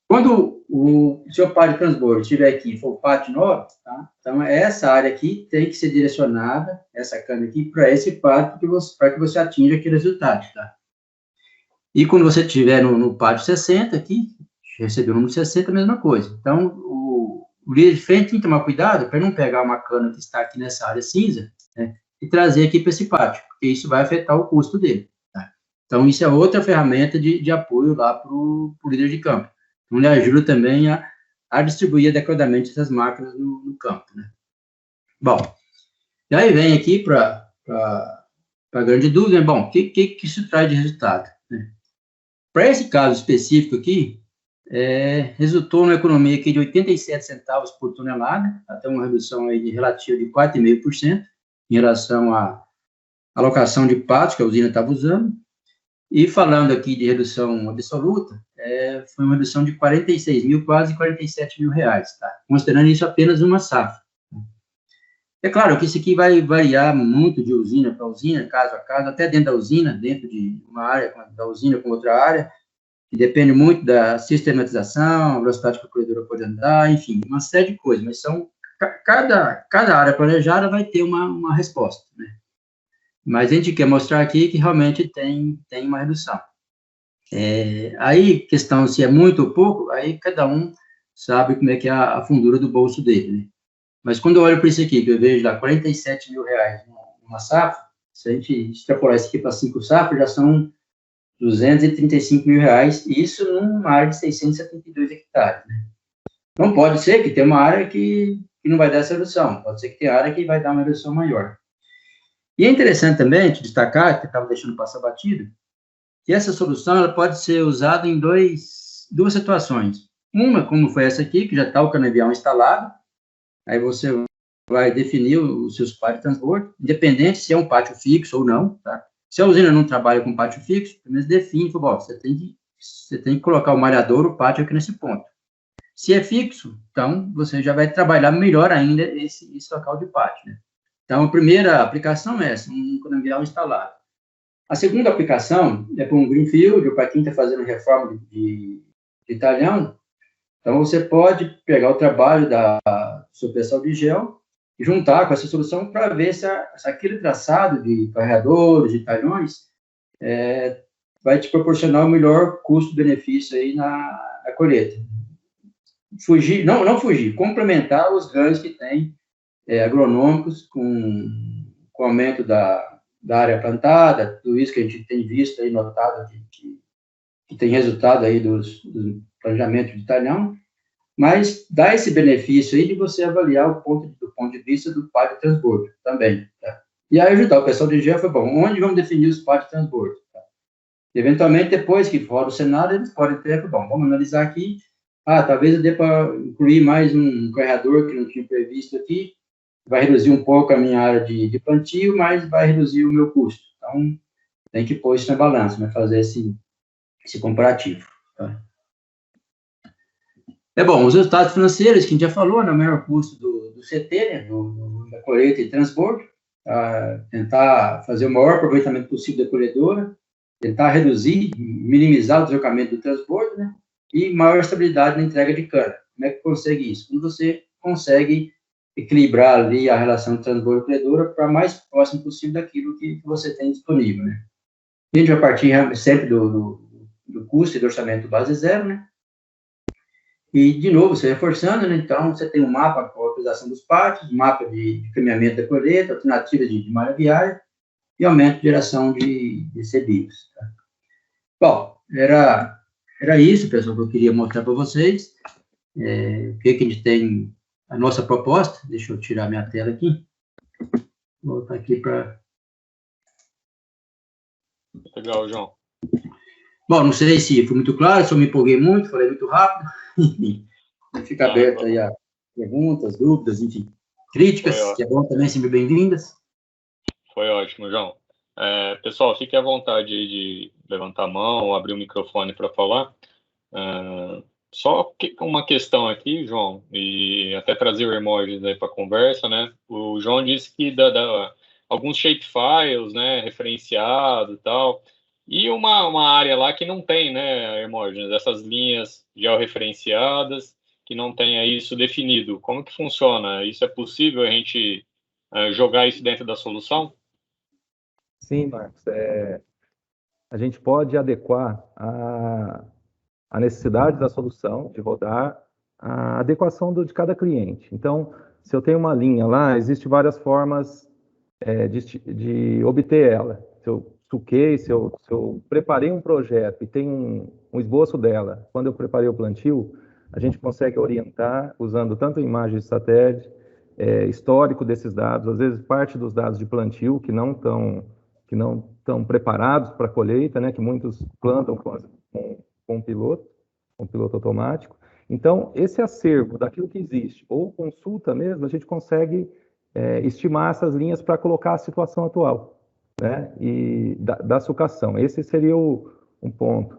Quando o seu pátio de transbordo estiver aqui e for o pátio 9, tá? Então, essa área aqui tem que ser direcionada, essa cana aqui, para esse pátio, para que você atinja aquele resultado, tá? E quando você estiver no pátio 60 aqui, recebeu o número 60, a mesma coisa. Então, o líder de frente tem que tomar cuidado para não pegar uma cana que está aqui nessa área cinza, né, e trazer aqui para esse pátio, porque isso vai afetar o custo dele, tá? Então, isso é outra ferramenta de apoio lá para o líder de campo. Então, ele ajuda também a distribuir adequadamente essas máquinas no campo, né? Bom, e aí vem aqui para a grande dúvida, bom, o que isso traz de resultado, né? Para esse caso específico aqui, resultou numa economia aqui de 87 centavos por tonelada, até uma redução aí relativa de 4,5% em relação à alocação de patos que a usina estava usando. E falando aqui de redução absoluta, foi uma redução de 46 mil, quase 47 mil reais, tá? Considerando isso apenas uma safra. É claro que isso aqui vai variar muito de usina para usina, caso a caso, até dentro da usina, dentro de uma área da usina com outra área, que depende muito da sistematização, a velocidade que a colhedora pode andar, enfim, uma série de coisas, mas cada área planejada vai ter uma resposta, né? Mas a gente quer mostrar aqui que realmente tem uma redução. Aí, questão se é muito ou pouco, aí cada um sabe como é que é a fundura do bolso dele, né? Mas quando eu olho para isso aqui, que eu vejo lá 47 mil reais numa safra, se a gente extrapolar isso aqui para 5 safras, já são 235 mil reais, isso numa área de 672 hectares, né? Não pode ser que tenha uma área que não vai dar essa redução, pode ser que tenha área que vai dar uma redução maior. E é interessante também te destacar, que eu estava deixando passar batido, que essa solução ela pode ser usada em duas situações. Uma, como foi essa aqui, que já está o canavial instalado, aí você vai definir os seus pátios de transbordo, independente se é um pátio fixo ou não, tá? Se a usina não trabalha com pátio fixo, pelo menos define, você tem que colocar o malhador, o pátio aqui nesse ponto. Se é fixo, então você já vai trabalhar melhor ainda esse local de pátio, né? Então, a primeira aplicação é essa, um canavial instalado. A segunda aplicação é para um greenfield, ou para quem está fazendo reforma de talhão. Então, você pode pegar o trabalho do seu pessoal de gel e juntar com essa solução para ver se aquele traçado de carreadores, de talhões, vai te proporcionar o melhor custo-benefício aí na colheita. Não fugir, complementar os ganhos que tem agronômicos com o aumento da área plantada, tudo isso que a gente tem visto aí, notado, que tem resultado aí dos planejamentos de talhão, mas dá esse benefício aí de você avaliar do ponto de vista do pátio de transbordo também, tá? E aí ajudar o pessoal de gel, foi bom, onde vamos definir os pátios de transbordo? Tá? Eventualmente, depois que for o cenário, eles podem ter, bom, vamos analisar aqui, talvez eu dê para incluir mais um carregador que não tinha previsto aqui, vai reduzir um pouco a minha área de plantio, mas vai reduzir o meu custo. Então, tem que pôr isso na balança, né? Fazer esse comparativo. Tá? Bom, os resultados financeiros, que a gente já falou, né? O maior custo do CT, né? Da colheita e transbordo, tentar fazer o maior aproveitamento possível da colhedora, tentar reduzir, minimizar o deslocamento do transbordo, né? E maior estabilidade na entrega de cana. Como é que consegue isso? Quando você consegue equilibrar ali a relação transbordo e colhedora para mais próximo possível daquilo que você tem disponível, né? E a gente vai partir sempre do custo e do orçamento base zero, né? E, de novo, você reforçando, né? Então, você tem um mapa com a utilização dos pátios, mapa de caminhamento da colheita, alternativa de malha viária e aumento de geração de CBIOS. Tá? Bom, era isso, pessoal, que eu queria mostrar para vocês. O que a gente tem, a nossa proposta. Deixa eu tirar minha tela aqui. Vou voltar aqui para... Legal, João. Bom, não sei se foi muito claro, se eu me empolguei muito, falei muito rápido. Fica aberto aí a perguntas, dúvidas, enfim, críticas, que é bom também, sempre bem-vindas. Foi ótimo, João. Pessoal, fique à vontade de levantar a mão, abrir o microfone para falar. Só uma questão aqui, João, e até trazer o emojis aí para a conversa, né? O João disse que dá alguns shapefiles, né, referenciado e tal, e uma área lá que não tem, né, emojis, essas linhas georreferenciadas, que não tenha isso definido. Como que funciona? Isso é possível a gente jogar isso dentro da solução? Sim, Marcos. A gente pode adequar a necessidade da solução, de rodar, a adequação de cada cliente. Então, se eu tenho uma linha lá, existem várias formas de obter ela. Se eu suquei, se eu preparei um projeto e tem um esboço dela, quando eu preparei o plantio, a gente consegue orientar usando tanto imagem de satélite, histórico desses dados, às vezes parte dos dados de plantio que não estão preparados para a colheita, né, que muitos plantam com um piloto automático. Então, esse acervo daquilo que existe, ou consulta mesmo, a gente consegue estimar essas linhas para colocar a situação atual, né, e da sucação. Esse seria um ponto.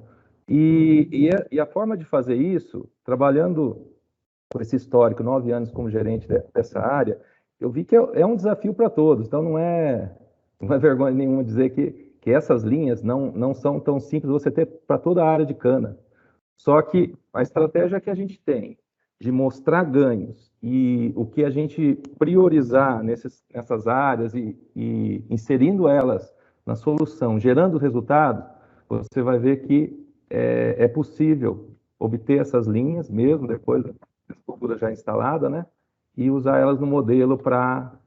E a forma de fazer isso, trabalhando com esse histórico, 9 anos como gerente dessa área, eu vi que é um desafio para todos. Então, não é vergonha nenhuma dizer que essas linhas não são tão simples você ter para toda a área de cana. Só que a estratégia que a gente tem de mostrar ganhos e o que a gente priorizar nessas áreas e inserindo elas na solução, gerando resultados, você vai ver que é possível obter essas linhas, mesmo depois da estrutura já instalada, né? E usar elas no modelo para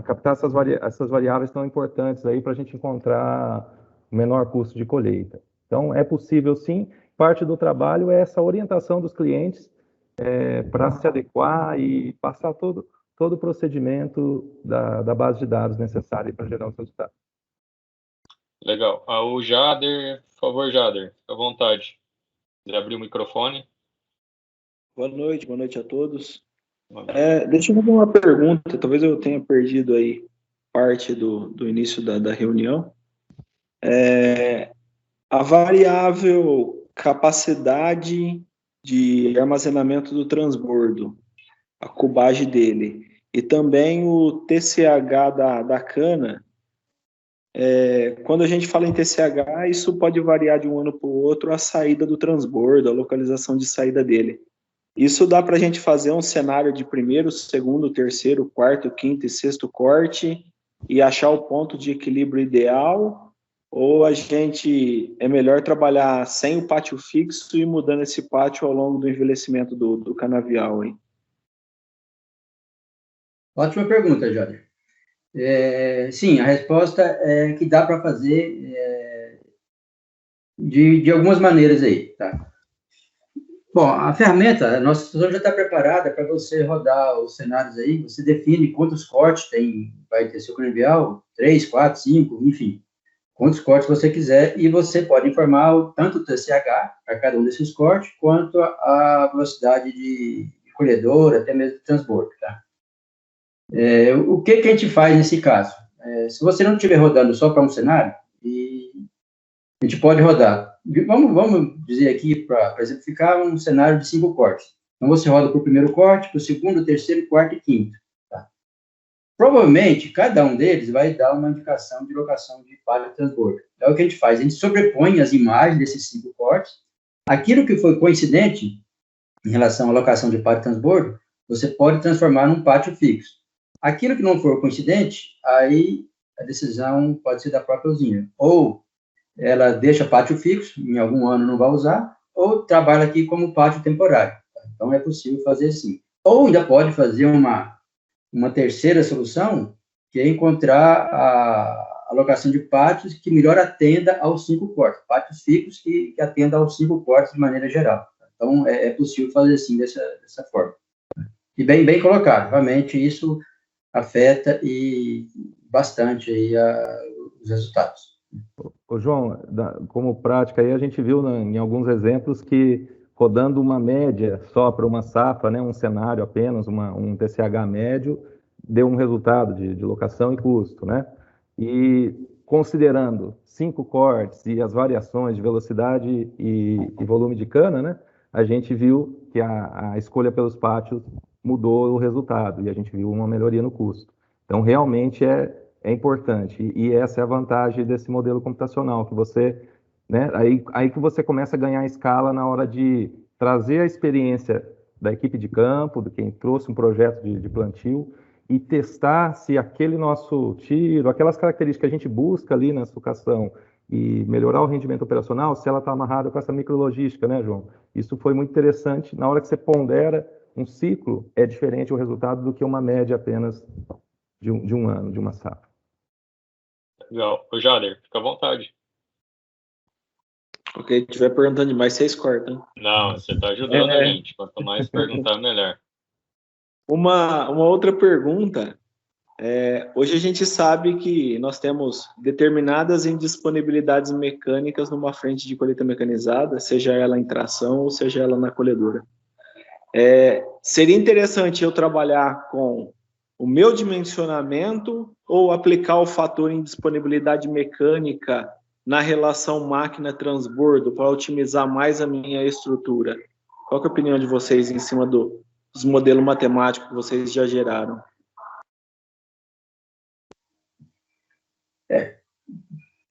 captar essas variáveis tão importantes aí para a gente encontrar o menor custo de colheita. Então, é possível sim. Parte do trabalho é essa orientação dos clientes para se adequar e passar todo o procedimento da base de dados necessária para gerar os resultados. Legal. O Jader, por favor, Jader, fica à vontade. Quiser abrir o microfone. Boa noite a todos. Deixa eu fazer uma pergunta, talvez eu tenha perdido aí parte do início da reunião. A variável capacidade de armazenamento do transbordo, a cubagem dele, e também o TCH da cana. Quando a gente fala em TCH, isso pode variar de um ano para o outro, a saída do transbordo, a localização de saída dele. Isso dá para a gente fazer um cenário de primeiro, segundo, terceiro, quarto, quinto e sexto corte e achar o ponto de equilíbrio ideal, ou a gente é melhor trabalhar sem o pátio fixo e mudando esse pátio ao longo do envelhecimento do canavial, hein? Ótima pergunta, Jorge. Sim, a resposta é que dá para fazer de algumas maneiras aí, tá? Bom, a ferramenta, a nossa instituição já está preparada para você rodar os cenários aí, você define quantos cortes vai ter seu canavial, 3, 4, 5, enfim, quantos cortes você quiser, e você pode informar tanto o TCH para cada um desses cortes, quanto a velocidade de colhedor, até mesmo de transbordo, tá? O que a gente faz nesse caso? Se você não estiver rodando só para um cenário, a gente pode rodar. Vamos dizer aqui, para exemplificar, um cenário de 5 cortes. Então, você roda para o primeiro corte, para o segundo, terceiro, quarto e quinto. Tá? Provavelmente, cada um deles vai dar uma indicação de locação de pátio de transbordo. Então, o que a gente faz? A gente sobrepõe as imagens desses 5 cortes. Aquilo que foi coincidente em relação à locação de pátio de transbordo, você pode transformar num pátio fixo. Aquilo que não for coincidente, aí a decisão pode ser da própria usina. Ou ela deixa pátio fixo, em algum ano não vai usar, ou trabalha aqui como pátio temporário. Então, é possível fazer assim. Ou ainda pode fazer uma terceira solução, que é encontrar a alocação de pátios que melhor atenda aos 5 cortes, pátios fixos que atendam aos 5 cortes de maneira geral. Então, é possível fazer assim, dessa forma. E bem colocado, realmente isso afeta bastante aí os resultados. Ô, João, como prática, aí a gente viu em alguns exemplos que rodando uma média só para uma safra, né, um cenário apenas, um TCH médio, deu um resultado de locação e custo, né? E considerando 5 cortes e as variações de velocidade e volume de cana, né, a gente viu que a escolha pelos pátios mudou o resultado e a gente viu uma melhoria no custo. Então, realmente é importante, e essa é a vantagem desse modelo computacional, que você, né, aí que você começa a ganhar escala na hora de trazer a experiência da equipe de campo, de quem trouxe um projeto de plantio, e testar se aquele nosso tiro, aquelas características que a gente busca ali na sucação e melhorar o rendimento operacional, se ela está amarrada com essa micrologística, né, João? Isso foi muito interessante. Na hora que você pondera um ciclo, é diferente o resultado do que uma média apenas de um ano, de uma safra. Legal. Ô, Jader, fica à vontade. Ok, se estiver perguntando demais, vocês cortam. Não, você está ajudando a gente. Quanto mais perguntar, melhor. Uma outra pergunta. Hoje a gente sabe que nós temos determinadas indisponibilidades mecânicas numa frente de colheita mecanizada, seja ela em tração ou seja ela na colhedora. Seria interessante eu trabalhar com o meu dimensionamento ou aplicar o fator indisponibilidade mecânica na relação máquina-transbordo para otimizar mais a minha estrutura? Qual que é a opinião de vocês em cima dos modelos matemáticos que vocês já geraram?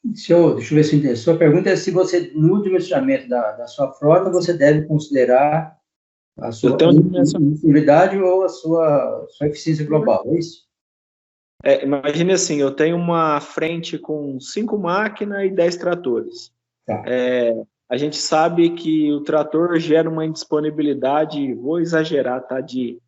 Deixa eu ver se eu entendi. Sua pergunta é se você, no dimensionamento da sua frota, você deve considerar a sua disponibilidade ou a sua eficiência global, é isso? Imagine assim, eu tenho uma frente com 5 máquinas e 10 tratores. Tá. A gente sabe que o trator gera uma indisponibilidade, vou exagerar, tá, de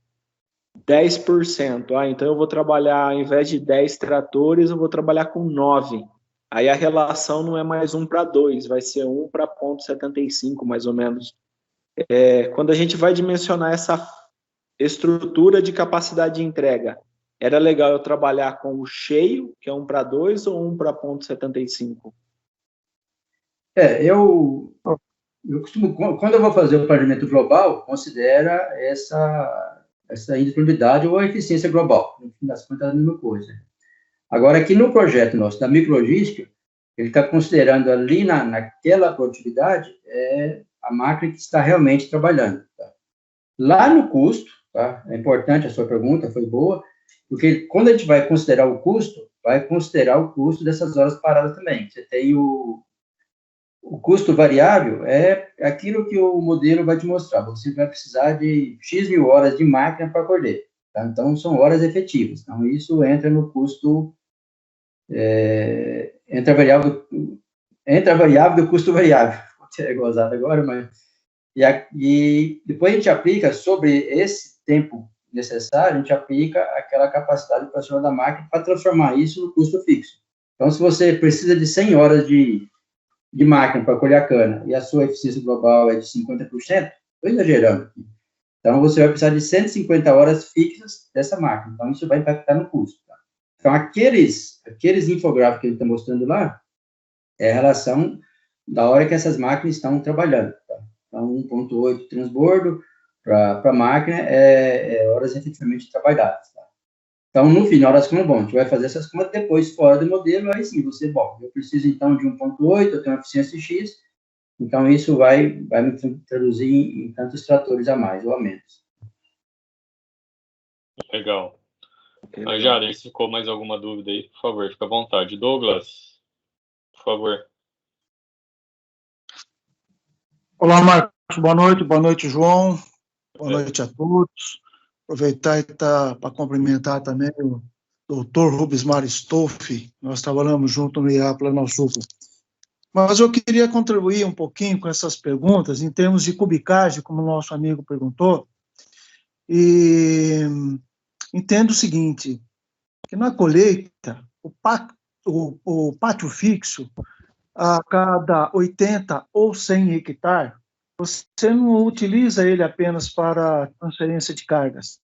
10%. Então eu vou trabalhar, ao invés de 10 tratores, eu vou trabalhar com 9. Aí a relação não é mais 1:2, vai ser 1:0.75, mais ou menos. Quando a gente vai dimensionar essa estrutura de capacidade de entrega, era legal eu trabalhar com o cheio, que é 1:2, ou 1:0.75? Eu costumo, quando eu vou fazer o planejamento global, considera essa indisponibilidade ou a eficiência global. No fim das contas, é a mesma coisa. Agora, aqui no projeto nosso da micrologística, ele está considerando ali naquela produtividade a máquina que está realmente trabalhando. Tá? Lá no custo, tá? É importante a sua pergunta, foi boa, porque quando a gente vai considerar o custo, vai considerar o custo dessas horas paradas também. Você tem o custo variável, é aquilo que o modelo vai te mostrar. Você vai precisar de X mil horas de máquina para colher. Tá? Então, são horas efetivas. Então, isso entra no custo, entra a variável do custo variável. É gozado agora, mas... E depois a gente aplica, sobre esse tempo necessário, a gente aplica aquela capacidade operacional da máquina para transformar isso no custo fixo. Então, se você precisa de 100 horas de máquina para colher a cana e a sua eficiência global é de 50%, estou exagerando aqui. Então, você vai precisar de 150 horas fixas dessa máquina. Então, isso vai impactar no custo. Tá? Então, aqueles infográficos que ele está mostrando lá é a relação da hora que essas máquinas estão trabalhando. Tá? Então, 1.8 transbordo para a máquina é horas efetivamente trabalhadas. Tá? Então, no final das contas, bom, a gente vai fazer essas contas, depois, fora do modelo, aí sim, você, bom, eu preciso, então, de 1.8, eu tenho uma eficiência X, então isso vai me traduzir em tantos tratores a mais ou a menos. Legal. Jara, se ficou mais alguma dúvida aí, por favor, fica à vontade. Douglas, por favor. Olá, Marcos, boa noite, João, boa noite a todos. Aproveitar para cumprimentar também o doutor Rubensmar Stolfi, nós trabalhamos junto no IA Planosulco. Mas eu queria contribuir um pouquinho com essas perguntas, em termos de cubicagem, como o nosso amigo perguntou, e entendo o seguinte, que na colheita, o pátio fixo, a cada 80 ou 100 hectares, você não utiliza ele apenas para transferência de cargas.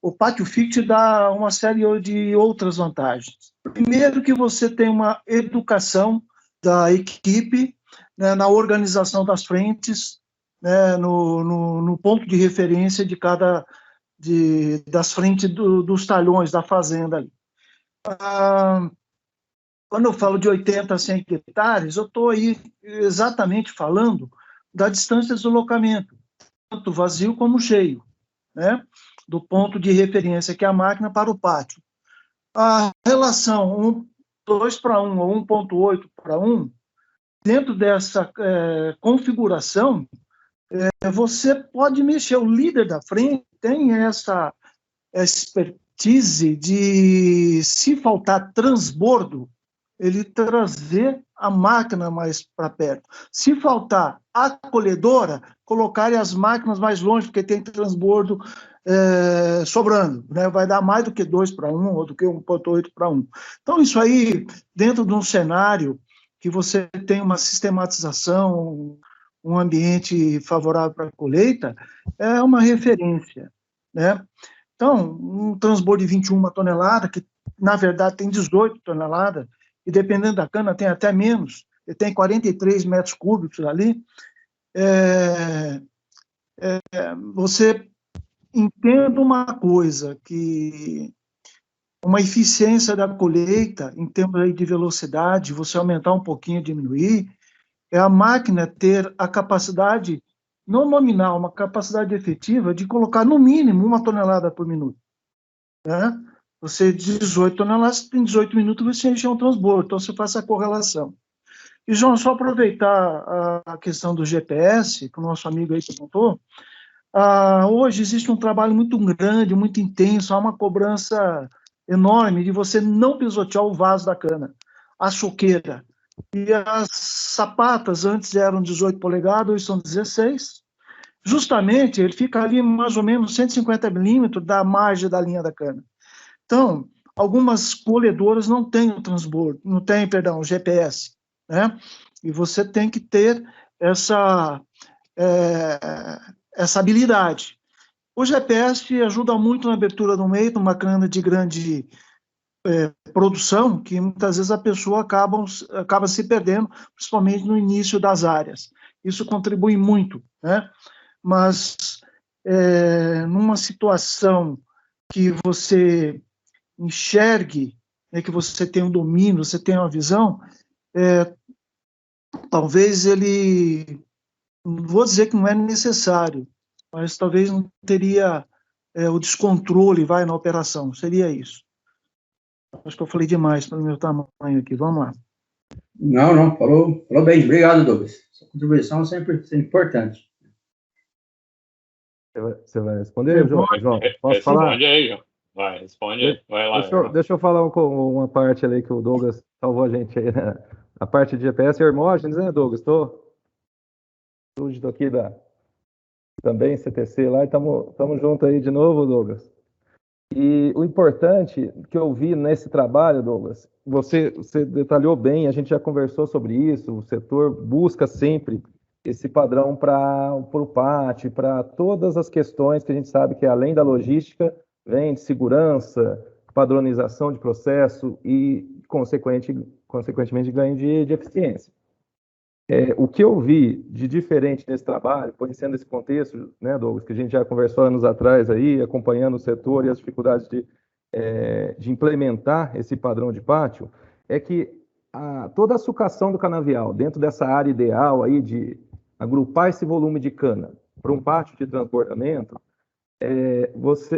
O pátio fixo dá uma série de outras vantagens. Primeiro, que você tem uma educação da equipe, né, na organização das frentes, né, no ponto de referência de das frentes dos talhões da fazenda ali. Quando eu falo de 80 a 100 hectares, eu estou aí exatamente falando da distância de deslocamento, tanto vazio como cheio, né? Do ponto de referência que é a máquina para o pátio. A relação 2:1 ou 1.8 para 1, dentro dessa configuração, você pode mexer. O líder da frente tem essa expertise de, se faltar transbordo, ele trazer a máquina mais para perto. Se faltar a colhedora, colocar as máquinas mais longe, porque tem transbordo sobrando, né? Vai dar mais do que 2:1 ou do que 1.8 para 1. Então, isso aí, dentro de um cenário que você tem uma sistematização, um ambiente favorável para a colheita, é uma referência, né? Então, um transbordo de 21 toneladas, que na verdade tem 18 toneladas, e dependendo da cana tem até menos, ele tem 43 metros cúbicos ali, você entenda uma coisa, que uma eficiência da colheita, em termos aí de velocidade, você aumentar um pouquinho, diminuir, é a máquina ter a capacidade, não nominal, uma capacidade efetiva de colocar no mínimo 1 tonelada por minuto, né? Você 18 toneladas, tem 18 minutos, você enche um transbordo, então você faz essa correlação. E, João, só aproveitar a questão do GPS, que o nosso amigo aí perguntou, hoje existe um trabalho muito grande, muito intenso, há uma cobrança enorme de você não pisotear o vaso da cana, a choqueira. E as sapatas antes eram 18 polegadas, hoje são 16. Justamente, ele fica ali mais ou menos 150 milímetros da margem da linha da cana. Então, algumas colhedoras não têm o transbordo, não têm, perdão, o GPS, né? E você tem que ter essa habilidade. O GPS ajuda muito na abertura do meio, numa cana de grande produção, que muitas vezes a pessoa acaba se perdendo, principalmente no início das áreas. Isso contribui muito, né? Mas numa situação que você enxergue, né, que você tem um domínio, você tem uma visão, talvez ele não vou dizer que não é necessário, mas talvez não teria o descontrole na operação, seria isso. Acho que eu falei demais para o meu tamanho aqui, vamos lá. Não, falou bem, obrigado, Douglas. Sua contribuição sempre é importante. Você vai responder, João? Posso falar? Responde aí, João. Vai, responde aí. Vai lá. Deixa eu falar uma parte ali que o Douglas salvou a gente aí, né? A parte de GPS e Hermógenes, né, Douglas? Estou aqui também, CTC lá, e estamos juntos aí de novo, Douglas. E o importante que eu vi nesse trabalho, Douglas, você detalhou bem, a gente já conversou sobre isso, o setor busca sempre esse padrão para o pátio, para todas as questões que a gente sabe que, além da logística, vem de segurança, padronização de processo e, consequentemente, ganho de eficiência. O que eu vi de diferente nesse trabalho, conhecendo esse contexto, né, Douglas, que a gente já conversou anos atrás aí, acompanhando o setor e as dificuldades de implementar esse padrão de pátio, é que toda a sucação do canavial, dentro dessa área ideal aí de agrupar esse volume de cana para um pátio de transbordamento,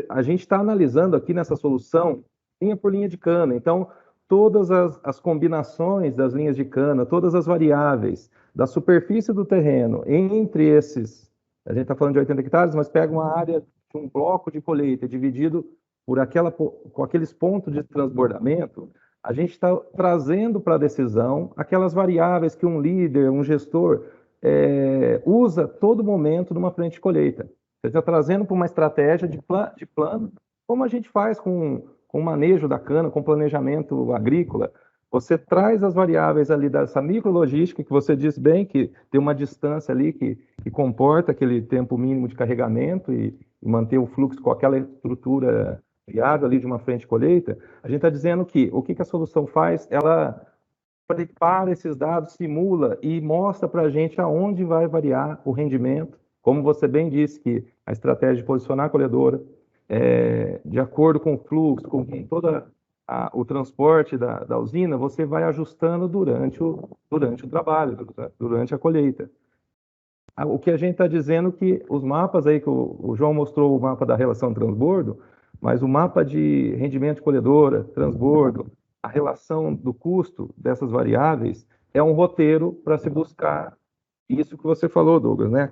a gente está analisando aqui nessa solução linha por linha de cana. Então, todas as combinações das linhas de cana, todas as variáveis da superfície do terreno entre esses, a gente está falando de 80 hectares, mas pega uma área de um bloco de colheita dividido com aqueles pontos de transbordamento, a gente está trazendo para a decisão aquelas variáveis que um líder, um gestor, usa todo momento numa frente de colheita. Você está trazendo para uma estratégia de plano, como a gente faz com o manejo da cana, com planejamento agrícola. Você traz as variáveis ali dessa micrologística, que você diz bem, que tem uma distância ali que comporta aquele tempo mínimo de carregamento e manter o fluxo com aquela estrutura viável ali de uma frente de colheita. A gente está dizendo que o que a solução faz? Ela prepara esses dados, simula e mostra para a gente aonde vai variar o rendimento. Como você bem disse, que a estratégia de posicionar a colhedora, de acordo com o fluxo, com todo o transporte da usina, você vai ajustando durante o trabalho, durante a colheita. O que a gente está dizendo que os mapas aí, que o João mostrou o mapa da relação transbordo, mas o mapa de rendimento de colhedora, transbordo, a relação do custo dessas variáveis é um roteiro para se buscar isso que você falou, Douglas, né?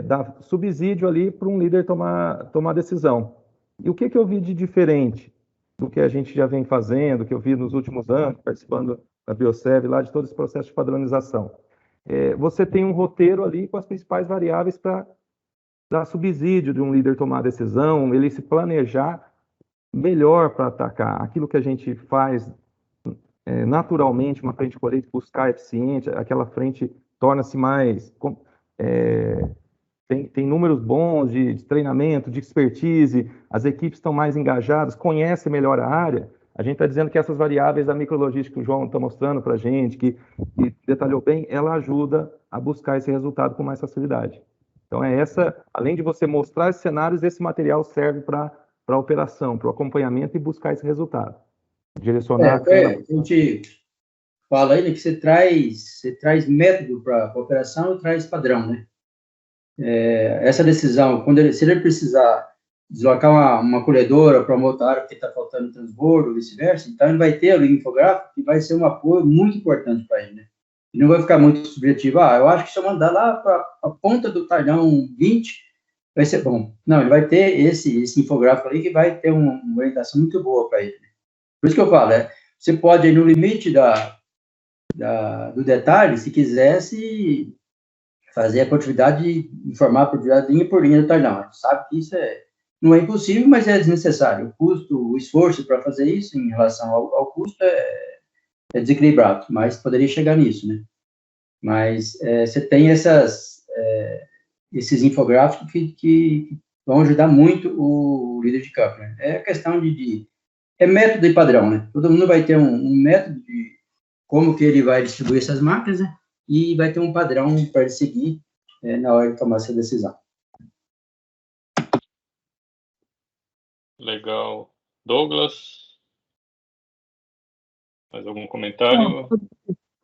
Dar subsídio ali para um líder tomar decisão. E o que eu vi de diferente do que a gente já vem fazendo, que eu vi nos últimos anos, participando da Biosev, lá de todo esse processo de padronização? Você tem um roteiro ali com as principais variáveis para dar subsídio de um líder tomar decisão, ele se planejar melhor para atacar. Aquilo que a gente faz naturalmente, uma frente de colheita, buscar eficiente, aquela frente torna-se mais... Tem números bons de treinamento, de expertise, as equipes estão mais engajadas, conhecem melhor a área. A gente está dizendo que essas variáveis da micrologística que o João está mostrando para a gente, que detalhou bem, ela ajuda a buscar esse resultado com mais facilidade. Então, além de você mostrar esses cenários, esse material serve para a operação, para o acompanhamento e buscar esse resultado. Direcionar... a gente fala aí, né, que você traz método para a operação e traz padrão, né? Essa decisão, se ele precisar deslocar uma colhedora para uma outra área porque está faltando transbordo, ou vice-versa, então ele vai ter ali um infográfico que vai ser um apoio muito importante para ele, né? E não vai ficar muito subjetivo, eu acho que se eu mandar lá para a ponta do talhão 20, vai ser bom. Não, ele vai ter esse infográfico ali que vai ter uma orientação muito boa para ele. Por isso que eu falo, você pode ir no limite do detalhe, se quisesse fazer a produtividade, informar a produtividade linha por linha do talhão. A gente sabe que isso não é impossível, mas é desnecessário. O custo, o esforço para fazer isso em relação ao custo é desequilibrado, mas poderia chegar nisso, né? Mas você tem esses infográficos que vão ajudar muito o líder de campo, né? É questão é método e padrão, né? Todo mundo vai ter um método de como que ele vai distribuir essas máquinas, né? E vai ter um padrão para ele seguir na hora de tomar essa decisão. Legal. Douglas? Mais algum comentário?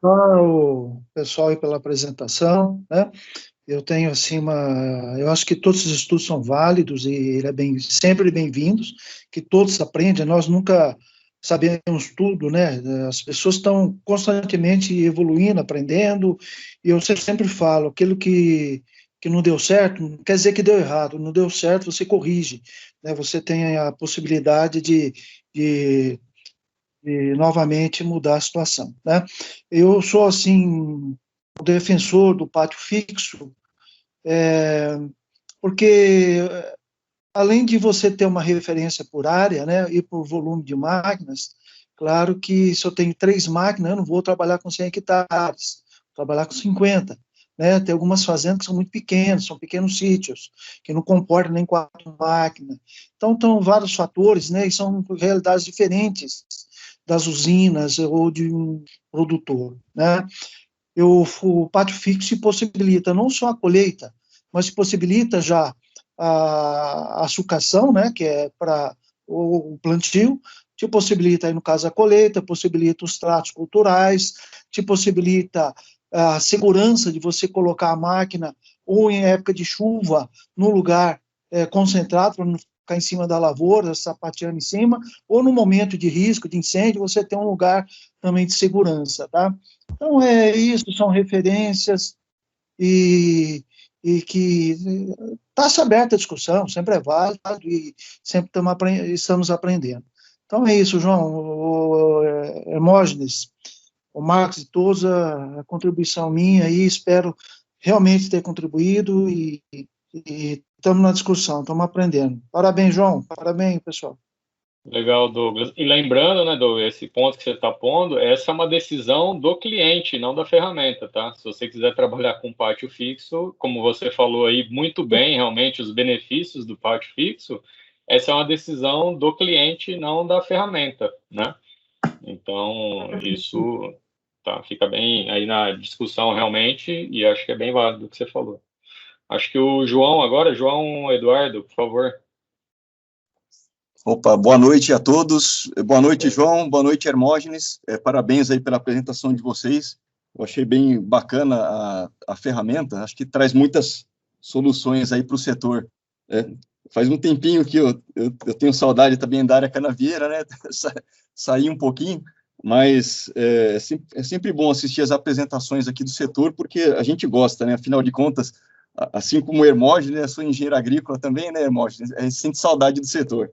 O pessoal aí pela apresentação, né? Eu tenho, assim, eu acho que todos os estudos são válidos e sempre bem-vindos, que todos aprendem, nós nunca sabemos tudo, né? As pessoas estão constantemente evoluindo, aprendendo, e eu sempre falo, aquilo que não deu certo, não quer dizer que deu errado, não deu certo, você corrige, né? Você tem a possibilidade de novamente mudar a situação, né? Eu sou, assim, o defensor do pátio fixo, porque além de você ter uma referência por área, né, e por volume de máquinas, claro que se eu tenho 3 máquinas, eu não vou trabalhar com 100 hectares, vou trabalhar com 50, né, tem algumas fazendas que são muito pequenas, são pequenos sítios, que não comportam nem 4 máquinas, então estão vários fatores, né, e são realidades diferentes das usinas ou de um produtor, né. O pátio fixo possibilita não só a colheita, mas possibilita já a sucação, né, que é para o plantio, te possibilita, aí no caso, a colheita, possibilita os tratos culturais, te possibilita a segurança de você colocar a máquina, ou em época de chuva, no lugar concentrado, para não ficar em cima da lavoura, sapateando em cima, ou no momento de risco, de incêndio, você tem um lugar também de segurança, tá? Então, é isso, são referências, e que está aberta a discussão, sempre é válido, e sempre estamos aprendendo. Então, é isso, João, o Hermógenes, o Marcos e todos, a contribuição minha aí, espero realmente ter contribuído, e estamos na discussão, estamos aprendendo. Parabéns, João, parabéns, pessoal. Legal, Douglas. E lembrando, né, Douglas, esse ponto que você está pondo, essa é uma decisão do cliente, não da ferramenta, tá? Se você quiser trabalhar com pátio fixo, como você falou aí muito bem, realmente, os benefícios do pátio fixo, essa é uma decisão do cliente, não da ferramenta, né? Então, isso fica bem aí na discussão realmente, e acho que é bem válido o que você falou. Acho que o João agora, João Eduardo, por favor. Opa, boa noite a todos. Boa noite, João. Boa noite, Hermógenes. Parabéns aí pela apresentação de vocês. Eu achei bem bacana a ferramenta. Acho que traz muitas soluções aí para o setor. Faz um tempinho que eu tenho saudade também da área canavieira, né? Sair um pouquinho, mas é sempre bom assistir as apresentações aqui do setor, porque a gente gosta, né? Afinal de contas, assim como o Hermógenes, né? Sou engenheiro agrícola também, né, Hermógenes? A gente sente saudade do setor.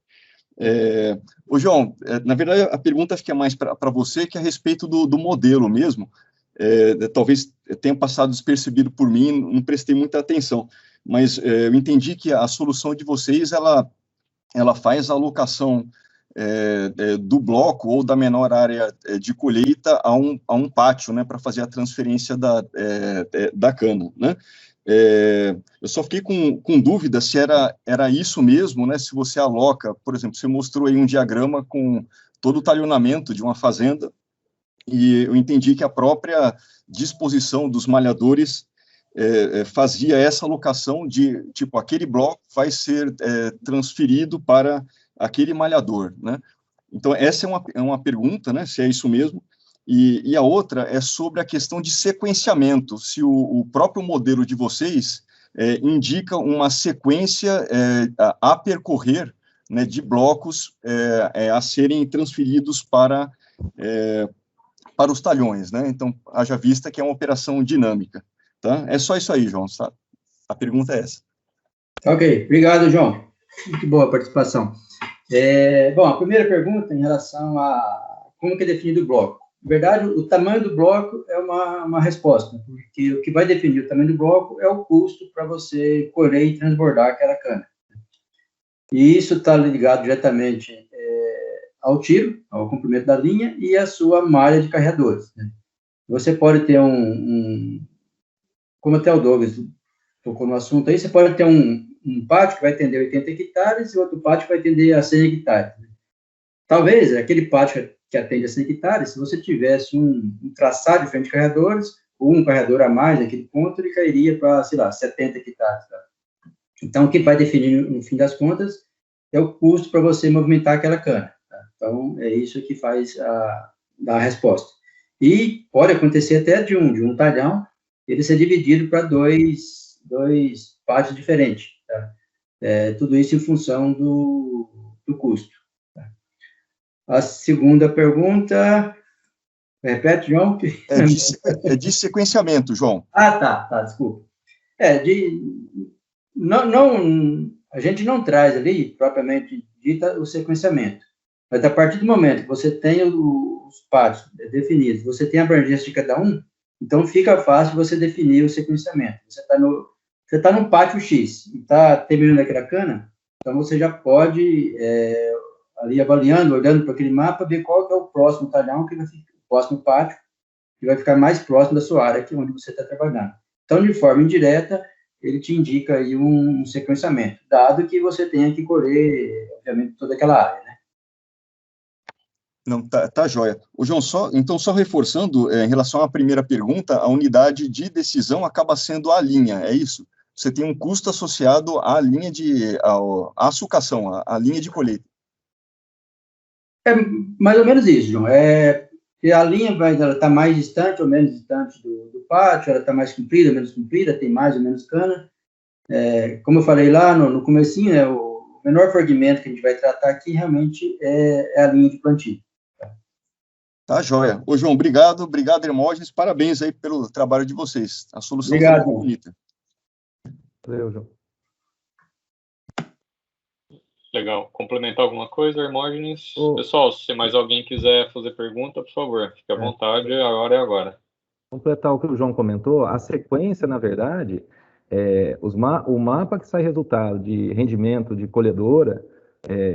Ô, João, na verdade, a pergunta acho que é mais para você, que é a respeito do modelo mesmo. Talvez tenha passado despercebido por mim, não prestei muita atenção, mas eu entendi que a solução de vocês, ela faz a alocação do bloco ou da menor área de colheita a um pátio, né, para fazer a transferência da cana, né? Eu só fiquei com dúvida se era isso mesmo, né? Se você aloca, por exemplo, você mostrou aí um diagrama com todo o talhonamento de uma fazenda, e eu entendi que a própria disposição dos malhadores fazia essa alocação de, tipo, aquele bloco vai ser transferido para aquele malhador, né? Então, essa é uma pergunta, né? Se é isso mesmo. E a outra é sobre a questão de sequenciamento, se o próprio modelo de vocês indica uma sequência a percorrer, né, de blocos a serem transferidos para os talhões, né? Então, haja vista que é uma operação dinâmica, tá? É só isso aí, João, tá? A pergunta é essa. Ok, obrigado, João. Muito boa a participação. Bom, a primeira pergunta em relação a como que é definido o bloco. Na verdade, o tamanho do bloco é uma resposta, porque o que vai definir o tamanho do bloco é o custo para você colher e transbordar aquela cana. E isso está ligado diretamente ao tiro, ao comprimento da linha e à sua malha de carreadores, né? Você pode ter como até o Douglas tocou no assunto aí, você pode ter um pátio que vai atender 80 hectares e outro pátio que vai atender a 100 hectares. Talvez aquele pátio que atende a 100 hectares, se você tivesse um traçado de frente de carreadores, ou um carreador a mais naquele ponto, ele cairia para, sei lá, 70 hectares. Tá? Então, o que vai definir, no fim das contas, é o custo para você movimentar aquela cana. Tá? Então, é isso que faz a resposta. E pode acontecer até de um talhão, ele ser dividido para dois dois pátios diferentes. Tá? Tudo isso em função do custo. Tá? A segunda pergunta... Repete, João? É de sequenciamento, João. Tá, desculpa. A gente não traz ali, propriamente dita, o sequenciamento. Mas a partir do momento que você tem os pátios definidos, você tem a abrangência de cada um, então fica fácil você definir o sequenciamento. Você está no pátio X e está terminando aquela cana, então você já pode, ali avaliando, olhando para aquele mapa, ver qual que é o próximo talhão, que vai ficar, o próximo pátio, que vai ficar mais próximo da sua área, que é onde você está trabalhando. Então, de forma indireta, ele te indica aí um sequenciamento, dado que você tenha que colher, obviamente, toda aquela área, né? Não, tá joia. João, só reforçando, em relação à primeira pergunta, a unidade de decisão acaba sendo a linha, é isso? Você tem um custo associado à linha à sucação, à linha de colheita. É mais ou menos isso, João. E a linha ela está mais distante ou menos distante do pátio, ela está mais comprida, menos comprida, tem mais ou menos cana. Como eu falei lá no comecinho, o menor fragmento que a gente vai tratar aqui realmente é a linha de plantio. Tá joia. João, obrigado, Hermógenes, parabéns aí pelo trabalho de vocês. A solução foi muito bonita. Valeu, João. Legal. Complementar alguma coisa, Hermógenes? Pessoal, se mais alguém quiser fazer pergunta, por favor, fique à vontade, a hora é agora. Completar o que o João comentou, a sequência, na verdade, o mapa que sai resultado de rendimento de colhedora,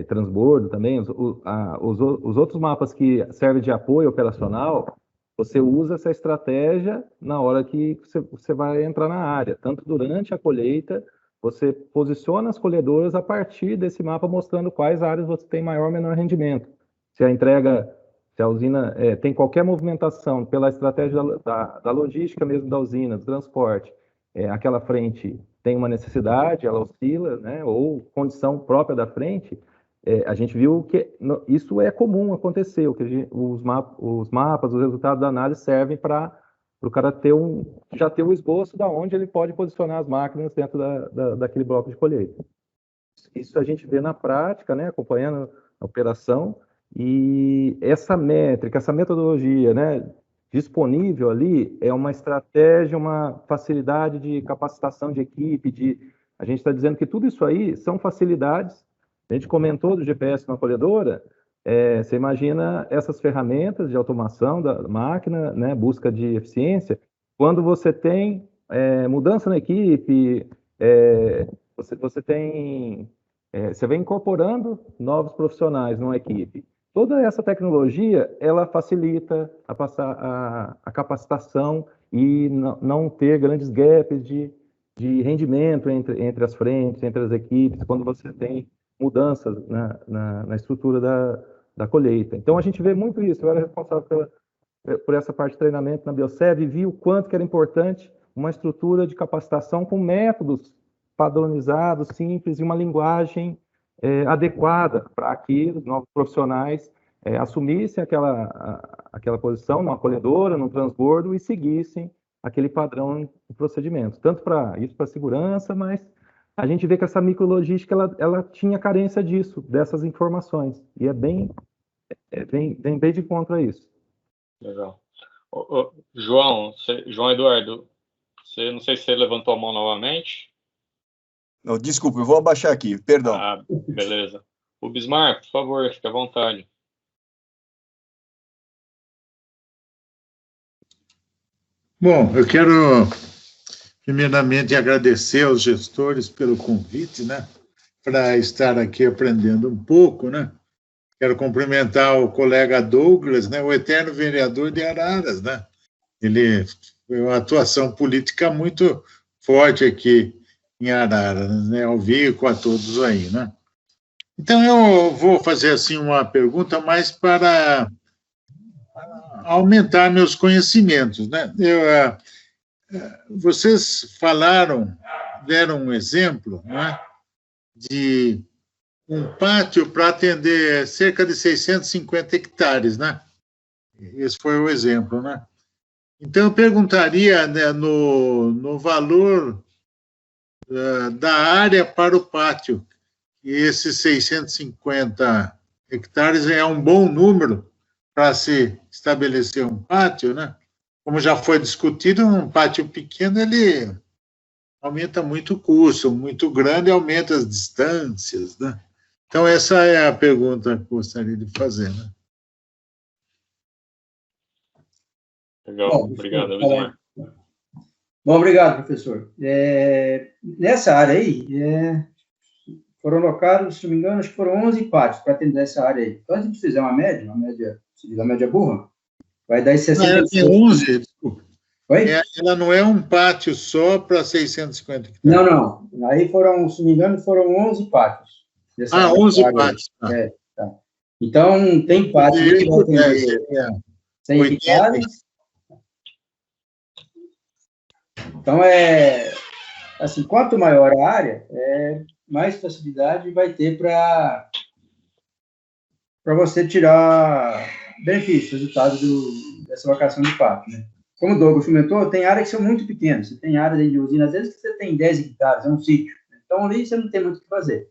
transbordo também, os outros mapas que servem de apoio operacional, você usa essa estratégia na hora que você vai entrar na área, tanto durante a colheita. Você posiciona as colhedoras a partir desse mapa, mostrando quais áreas você tem maior ou menor rendimento. Se a usina tem qualquer movimentação pela estratégia da logística mesmo da usina, do transporte, aquela frente tem uma necessidade, ela oscila, né, ou condição própria da frente, a gente viu que isso é comum acontecer, os mapas, os resultados da análise servem para o cara já ter um esboço da onde ele pode posicionar as máquinas dentro daquele bloco de colheita. Isso a gente vê na prática, né, acompanhando a operação, e essa métrica, essa metodologia, né, disponível ali é uma estratégia, uma facilidade de capacitação de equipe, a gente está dizendo que tudo isso aí são facilidades. A gente comentou do GPS na colhedora. Você imagina essas ferramentas de automação da máquina, né, busca de eficiência, quando você tem mudança na equipe, você vem incorporando novos profissionais numa equipe. Toda essa tecnologia, ela facilita a capacitação e não ter grandes gaps de rendimento entre as frentes, entre as equipes, quando você tem mudanças na estrutura da colheita. Então, a gente vê muito isso. Eu era responsável por essa parte de treinamento na Biosev e vi o quanto que era importante uma estrutura de capacitação com métodos padronizados, simples, e uma linguagem adequada para que os novos profissionais assumissem aquela posição numa colhedora, num transbordo, e seguissem aquele padrão de procedimento. Tanto para isso, para segurança, mas a gente vê que essa micrologística ela tinha carência disso, dessas informações, e vem bem de contra a isso. Legal. João Eduardo, não sei se você levantou a mão novamente. Não, desculpa, eu vou abaixar aqui, perdão. Beleza. O Bismarck, por favor, fique à vontade. Bom, eu quero primeiramente agradecer aos gestores pelo convite, né, para estar aqui aprendendo um pouco, né. Quero cumprimentar o colega Douglas, né, o eterno vereador de Araras, né. Ele foi uma atuação política muito forte aqui em Araras, né, ao vivo com a todos aí, né. Então, eu vou fazer, assim, uma pergunta mais para aumentar meus conhecimentos, né. Vocês deram um exemplo, né, de um pátio para atender cerca de 650 hectares, né? Esse foi o exemplo, né? Então, eu perguntaria, né, no valor da área para o pátio. E esses 650 hectares é um bom número para se estabelecer um pátio, né? Como já foi discutido, um pátio pequeno, ele aumenta muito o custo, muito grande aumenta as distâncias, né? Então, essa é a pergunta que eu gostaria de fazer, né? Legal, bom, obrigado, Bismar. Bom, obrigado, professor. Nessa área aí, foram alocados, se não me engano, acho que foram 11 pátios para atender essa área aí. Então, se a gente fizer uma média burra, vai dar 65. Tem 11, desculpa. Oi? Ela não é um pátio só para 650 hectares. Não. Aí foram, se não me engano, foram 11 pátios. 11 pátios. Tá. Então, tem pátio que vai atender 100 hectares. Então, assim, quanto maior a área, mais facilidade vai ter para você tirar benefício, resultado dessa locação de pátio, né? Como o Douglas comentou, tem áreas que são muito pequenas. Você tem área de usina, às vezes, que você tem 10 hectares, é um sítio. Então, ali você não tem muito o que fazer.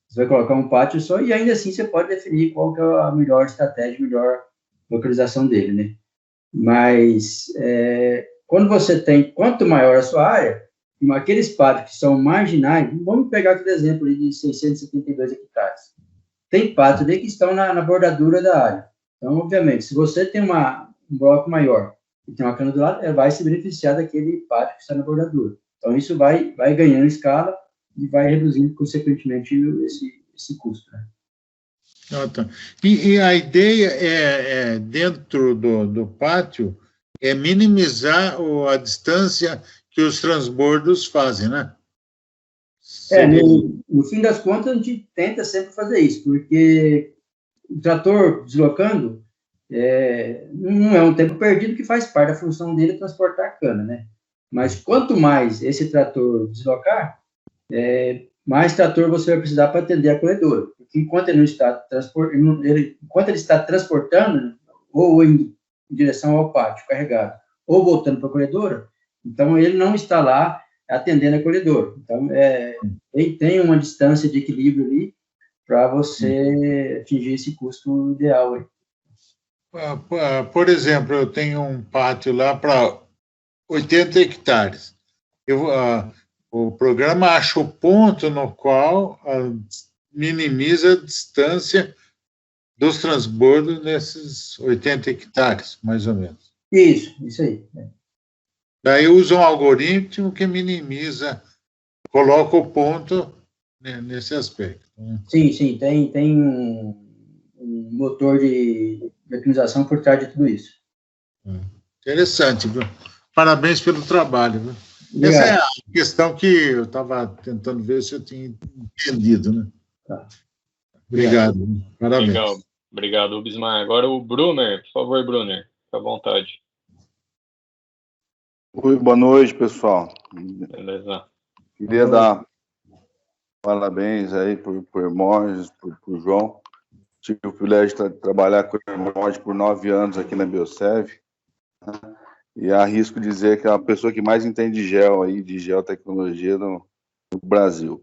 Você vai colocar um pátio só e, ainda assim, você pode definir qual que é a melhor estratégia, a melhor localização dele, né? Mas, quando você tem, quanto maior a sua área, aqueles pátios que são marginais, vamos pegar aquele exemplo ali de 672 hectares. Tem pátios ali que estão na bordadura da área. Então, obviamente, se você tem um bloco maior e tem uma cana do lado, vai se beneficiar daquele pátio que está na bordadura. Então, isso vai ganhando escala e vai reduzindo, consequentemente, esse custo, né? Tá. E a ideia dentro do pátio, é minimizar a distância que os transbordos fazem, né? No fim das contas, a gente tenta sempre fazer isso, porque o trator deslocando não é um tempo perdido, que faz parte da função dele transportar a cana, né? Mas quanto mais esse trator deslocar, mais trator você vai precisar para atender a colhedora. Porque enquanto ele está transportando, ou em direção ao pátio carregado, ou voltando para a colhedora, então ele não está lá atendendo a colhedora. Então, ele tem uma distância de equilíbrio ali para você atingir esse custo ideal aí. Por exemplo, eu tenho um pátio lá para 80 hectares. O programa acha o ponto no qual minimiza a distância dos transbordos nesses 80 hectares, mais ou menos. Isso aí. Daí usa um algoritmo que minimiza, coloca o ponto nesse aspecto. Né? Sim, tem um motor de otimização por trás de tudo isso. Interessante, viu? Parabéns pelo trabalho. Viu? Essa é a questão que eu estava tentando ver se eu tinha entendido, né? Tá. Obrigado. Parabéns. Legal. Obrigado, Bismar. Agora o Brunner, por favor, Brunner, fica à vontade. Oi, boa noite, pessoal. Beleza. Queria dar parabéns aí por Hermógenes, por João. Tive o privilégio de trabalhar com o Hermógenes por 9 anos aqui na Biosev, né? E arrisco dizer que é a pessoa que mais entende de geotecnologia no Brasil.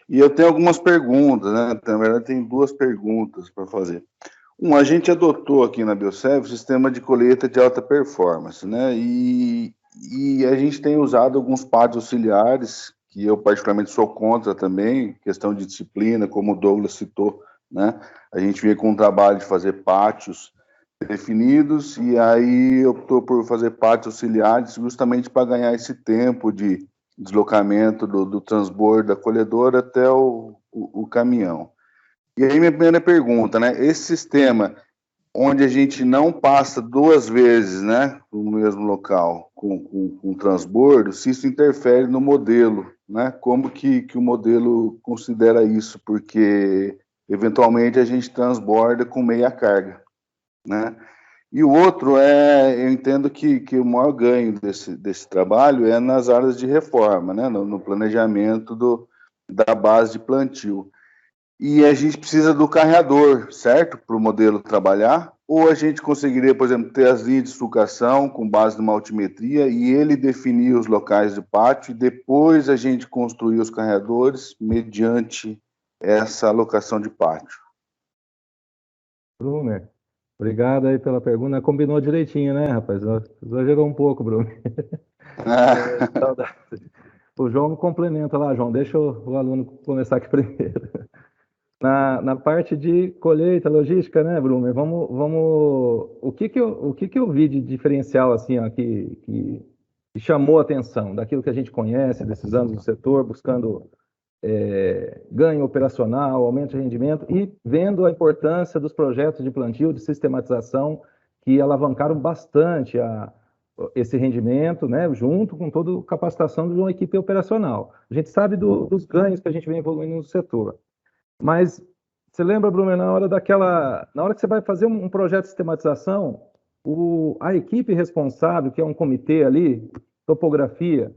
E eu tenho algumas perguntas, né? Na verdade, tem 2 perguntas para fazer. A gente adotou aqui na Biosev o sistema de colheita de alta performance, né? E a gente tem usado alguns pátios auxiliares, que eu particularmente sou contra também, questão de disciplina, como o Douglas citou, né? A gente veio com um trabalho de fazer pátios definidos, e aí optou por fazer pátios auxiliares justamente para ganhar esse tempo de deslocamento do transbordo da colhedora até o caminhão. E aí minha primeira pergunta, né? Esse sistema onde a gente não passa 2 vezes, né, no mesmo local com transbordo, se isso interfere no modelo, né? Como que o modelo considera isso? Porque eventualmente a gente transborda com meia carga, né? E o outro eu entendo que o maior ganho desse trabalho é nas áreas de reforma, né? No planejamento da base de plantio. e a gente precisa do carreador, certo? Para o modelo trabalhar. Ou a gente conseguiria, por exemplo, ter as linhas de sulcação com base numa altimetria e ele definir os locais de pátio e depois a gente construir os carreadores mediante essa alocação de pátio. Bruner, obrigado aí pela pergunta. Combinou direitinho, né, rapaz? Exagerou um pouco, Bruner. O João complementa lá, João. Deixa o aluno começar aqui primeiro. Na parte de colheita, logística, né, Bruner? O que eu vi de diferencial, assim, ó, que chamou a atenção daquilo que a gente conhece, desses anos do setor, buscando ganho operacional, aumento de rendimento e vendo a importância dos projetos de plantio, de sistematização, que alavancaram bastante esse rendimento, né, junto com toda a capacitação de uma equipe operacional. A gente sabe dos ganhos que a gente vem evoluindo no setor. Mas você lembra, Bruno, na hora que você vai fazer um projeto de sistematização, a equipe responsável, que é um comitê ali, topografia,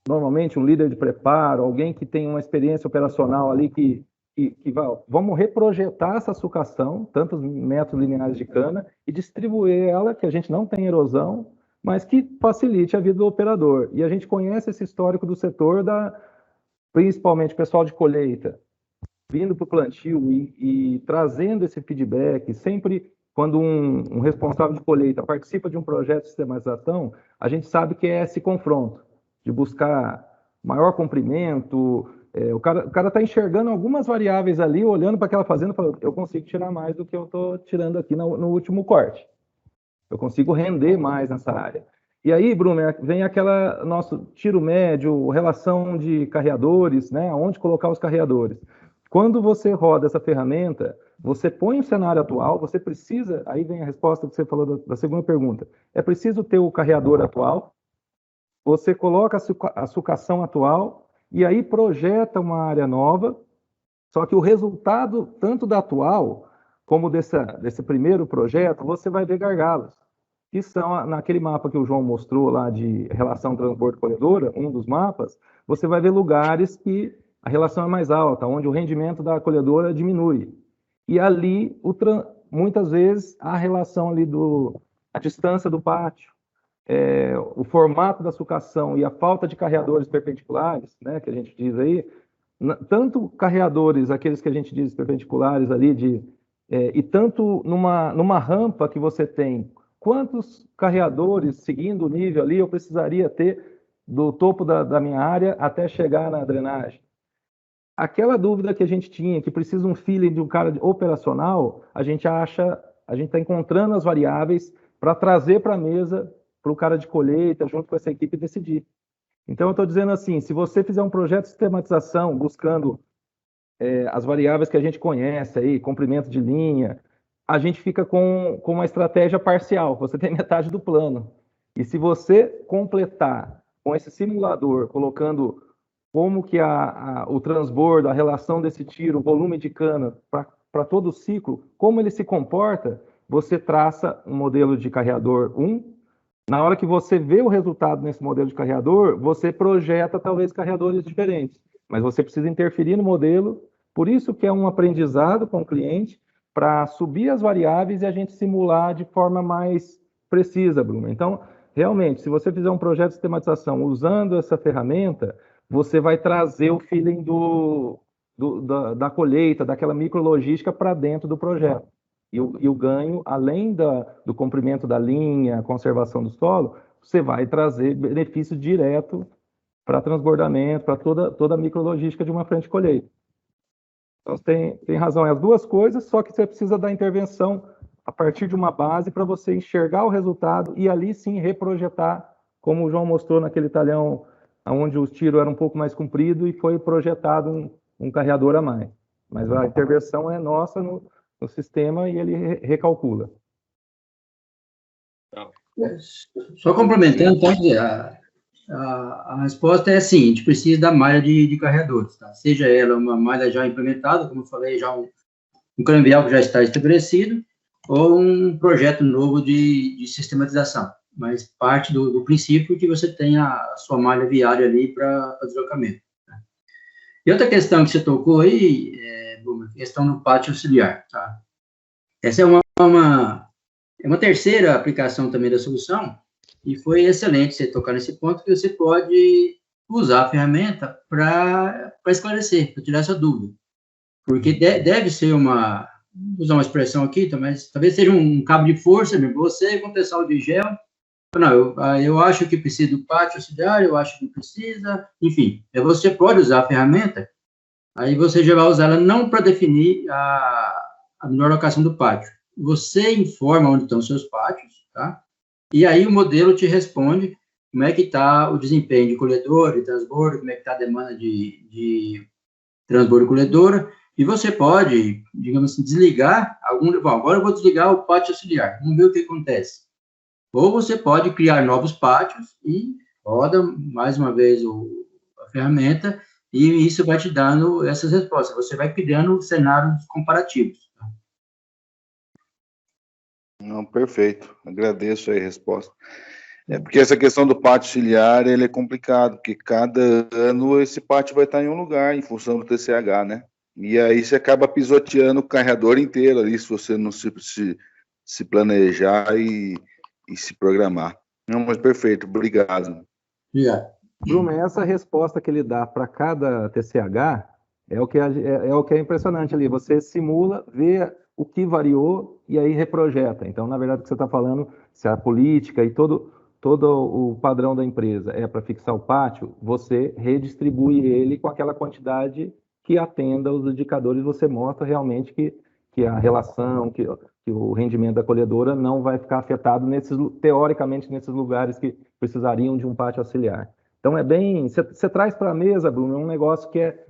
normalmente um líder de preparo, alguém que tem uma experiência operacional ali que vamos reprojetar essa sucação, tantos metros lineares de cana, e distribuir ela, que a gente não tem erosão, mas que facilite a vida do operador. E a gente conhece esse histórico do setor, principalmente o pessoal de colheita, vindo para o plantio e trazendo esse feedback, sempre quando um responsável de colheita participa de um projeto de sistematização, a gente sabe que é esse confronto, de buscar maior comprimento. O cara está enxergando algumas variáveis ali, olhando para aquela fazenda e falando, eu consigo tirar mais do que eu estou tirando aqui no último corte. Eu consigo render mais nessa área. E aí, Bruno, vem aquela nosso tiro médio, relação de carreadores, né? Onde colocar os carreadores. Quando você roda essa ferramenta, você põe o cenário atual, você precisa, aí vem a resposta que você falou da segunda pergunta, é preciso ter o carreador atual, você coloca a sucação atual, e aí projeta uma área nova, só que o resultado, tanto da atual, como desse primeiro projeto, você vai ver gargalos, que são, naquele mapa que o João mostrou lá de relação transbordo-colhedora, um dos mapas, você vai ver lugares que a relação é mais alta, onde o rendimento da colhedora diminui. E ali, muitas vezes, a relação ali a distância do pátio, o formato da sucação e a falta de carreadores perpendiculares, né, que a gente diz aí, tanto carreadores, aqueles que a gente diz perpendiculares ali, e tanto numa rampa que você tem, quantos carreadores, seguindo o nível ali, eu precisaria ter do topo da minha área até chegar na drenagem? Aquela dúvida que a gente tinha, que precisa um feeling de um cara operacional, a gente está encontrando as variáveis para trazer para a mesa, para o cara de colheita, junto com essa equipe, decidir. Então, eu estou dizendo assim, se você fizer um projeto de sistematização, buscando as variáveis que a gente conhece aí, comprimento de linha, a gente fica com uma estratégia parcial, você tem metade do plano. E se você completar com esse simulador, colocando como que o transbordo, a relação desse tiro, o volume de cana para todo o ciclo, como ele se comporta, você traça um modelo de carreador 1. Na hora que você vê o resultado nesse modelo de carreador, você projeta talvez carreadores diferentes, mas você precisa interferir no modelo, por isso que é um aprendizado com o cliente, para subir as variáveis e a gente simular de forma mais precisa, Bruno. Então, realmente, se você fizer um projeto de sistematização usando essa ferramenta, você vai trazer o feeling da colheita, daquela micrologística para dentro do projeto. E o ganho, além do comprimento da linha, conservação do solo, você vai trazer benefício direto para transbordamento, para toda a micrologística de uma frente de colheita. Então, você tem razão, é as duas coisas, só que você precisa da intervenção a partir de uma base para você enxergar o resultado e ali sim reprojetar, como o João mostrou naquele talhão onde o tiro era um pouco mais comprido e foi projetado um carreador a mais. Mas a intervenção é nossa no sistema e ele recalcula. Só complementando, então, a resposta é assim, a gente precisa da malha de carreadores, tá? Seja ela uma malha já implementada, como eu falei, já um canavial que já está estabelecido, ou um projeto novo de sistematização, mas parte do princípio que você tenha a sua malha viária ali para deslocamento. Tá? E outra questão que você tocou aí, questão do pátio auxiliar. Tá? Essa é uma terceira aplicação também da solução, e foi excelente você tocar nesse ponto, que você pode usar a ferramenta para esclarecer, para tirar essa dúvida. Porque deve ser vou usar uma expressão aqui, mas talvez seja um cabo de força, você com o pessoal de gel, não, eu acho que precisa do pátio auxiliar, eu acho que precisa, enfim, você pode usar a ferramenta, aí você já vai usar ela não para definir a melhor locação do pátio. Você informa onde estão os seus pátios, tá? E aí o modelo te responde como é que está o desempenho de colhedora e transbordo, como é que está a demanda de transbordo e colhedora, e você pode, digamos assim, desligar agora eu vou desligar o pátio auxiliar, vamos ver o que acontece. Ou você pode criar novos pátios e roda mais uma vez a ferramenta, e isso vai te dando essas respostas. Você vai criando cenários comparativos. Não, perfeito. Agradeço aí a resposta. Porque essa questão do pátio auxiliar, ele é complicado, porque cada ano esse pátio vai estar em um lugar, em função do TCH, né? E aí você acaba pisoteando o carregador inteiro ali, se você não se planejar e se programar. Não, mas perfeito, obrigado. Obrigado. Bruno, essa resposta que ele dá para cada TCH é o que é impressionante ali. Você simula, vê o que variou e aí reprojeta. Então, na verdade, o que você está falando, se a política e todo o padrão da empresa é para fixar o pátio, você redistribui ele com aquela quantidade que atenda os indicadores, você mostra realmente que a relação, que o rendimento da colhedora não vai ficar afetado teoricamente nesses lugares que precisariam de um pátio auxiliar. Então é bem, você traz para a mesa, Bruno, um negócio que é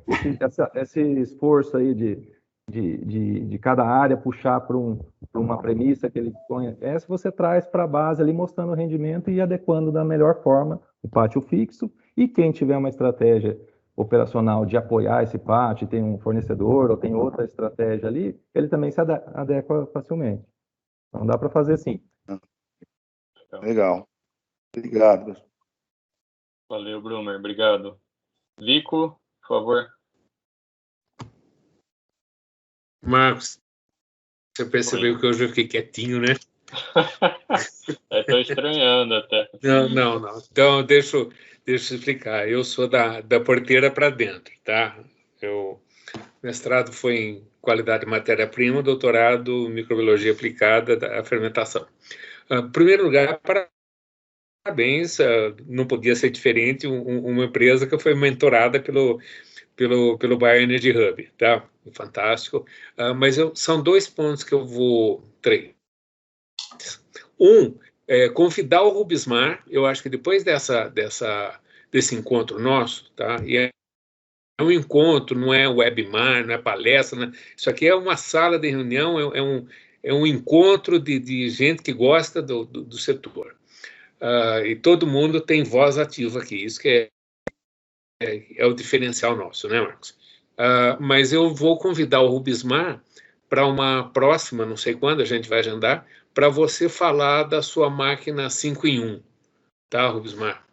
esse esforço aí de cada área puxar para uma premissa que ele conhece, você traz para a base ali mostrando o rendimento e adequando da melhor forma o pátio fixo, e quem tiver uma estratégia operacional de apoiar esse pátio, tem um fornecedor ou tem outra estratégia ali, ele também se adequa facilmente. Então dá para fazer sim. Legal. Obrigado. Valeu, Brumer. Obrigado. Vico, por favor. Marcos, você percebeu que hoje eu fiquei quietinho, né? Estou estranhando até. Não. Então, deixa eu explicar. Eu sou da porteira para dentro, tá? Mestrado foi em qualidade de matéria-prima, doutorado em microbiologia aplicada da fermentação. Em primeiro lugar, parabéns, não podia ser diferente, uma empresa que foi mentorada pelo Bioenergy Hub, tá? Fantástico. Mas são dois pontos que eu vou trazer. Convidar o Rubismar, eu acho que depois desse encontro nosso, tá? E é um encontro, não é webinar, não é palestra, né? Isso aqui é uma sala de reunião, é um encontro de gente que gosta do setor. E todo mundo tem voz ativa aqui, isso que é o diferencial nosso, né, Marcos? Mas eu vou convidar o Rubismar para uma próxima, não sei quando, a gente vai agendar, para você falar da sua máquina 5 em 1, tá, Rubismar?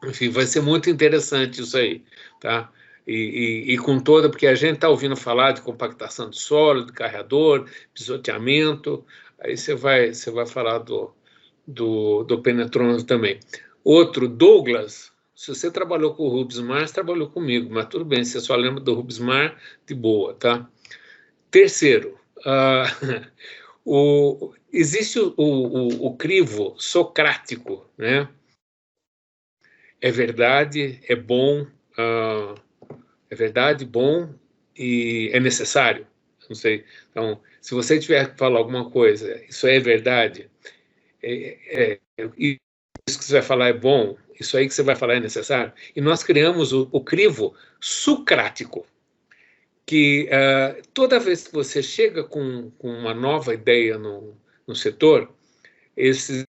Enfim, vai ser muito interessante isso aí, tá? E com toda, porque a gente está ouvindo falar de compactação de solo, de carreador, pisoteamento, aí você vai falar do penetrômetro também. Outro, Douglas, se você trabalhou com o Rubismar, você trabalhou comigo, mas tudo bem, você só lembra do Rubismar, de boa, tá? Terceiro, existe o crivo socrático, né? É verdade, é bom, e é necessário. Não sei. Então, se você tiver que falar alguma coisa, isso é verdade, isso que você vai falar é bom, isso aí que você vai falar é necessário. E nós criamos o crivo socrático, que toda vez que você chega com uma nova ideia no setor, esses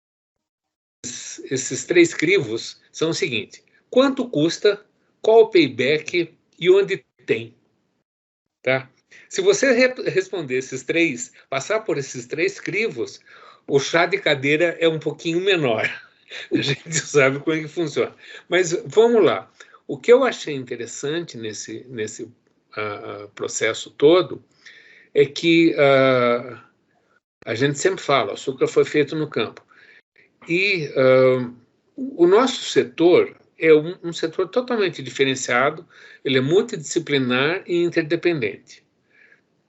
3 crivos são o seguinte: quanto custa, qual o payback e onde tem, tá? Se você responder passar por esses 3 crivos, o chá de cadeira é um pouquinho menor. A gente sabe como é que funciona. Mas vamos lá. O que eu achei interessante nesse processo todo, é que a gente sempre fala, o açúcar foi feito no campo. E o nosso setor é um setor totalmente diferenciado, ele é multidisciplinar e interdependente.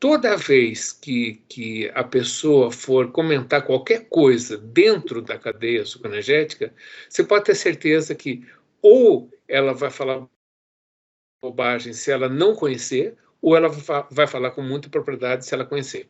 Toda vez que a pessoa for comentar qualquer coisa dentro da cadeia sucroenergética, você pode ter certeza que ou ela vai falar bobagem se ela não conhecer, ou ela vai falar com muita propriedade se ela conhecer.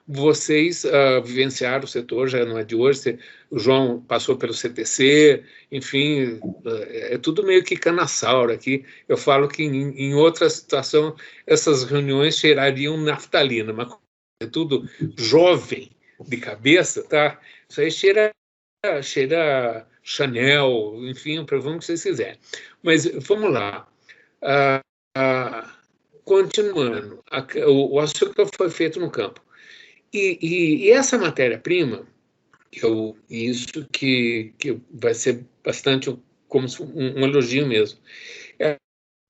Vocês vivenciaram o setor, já não é de hoje, o João passou pelo CTC, enfim, é tudo meio que canaçauro aqui. Eu falo que em outra situação essas reuniões cheirariam naftalina, mas é tudo jovem de cabeça, tá? Isso aí cheira Chanel, enfim, provamos o que vocês quiserem. Mas vamos lá. Continuando, o açúcar foi feito no campo. E essa matéria-prima, isso que vai ser bastante como um elogio mesmo,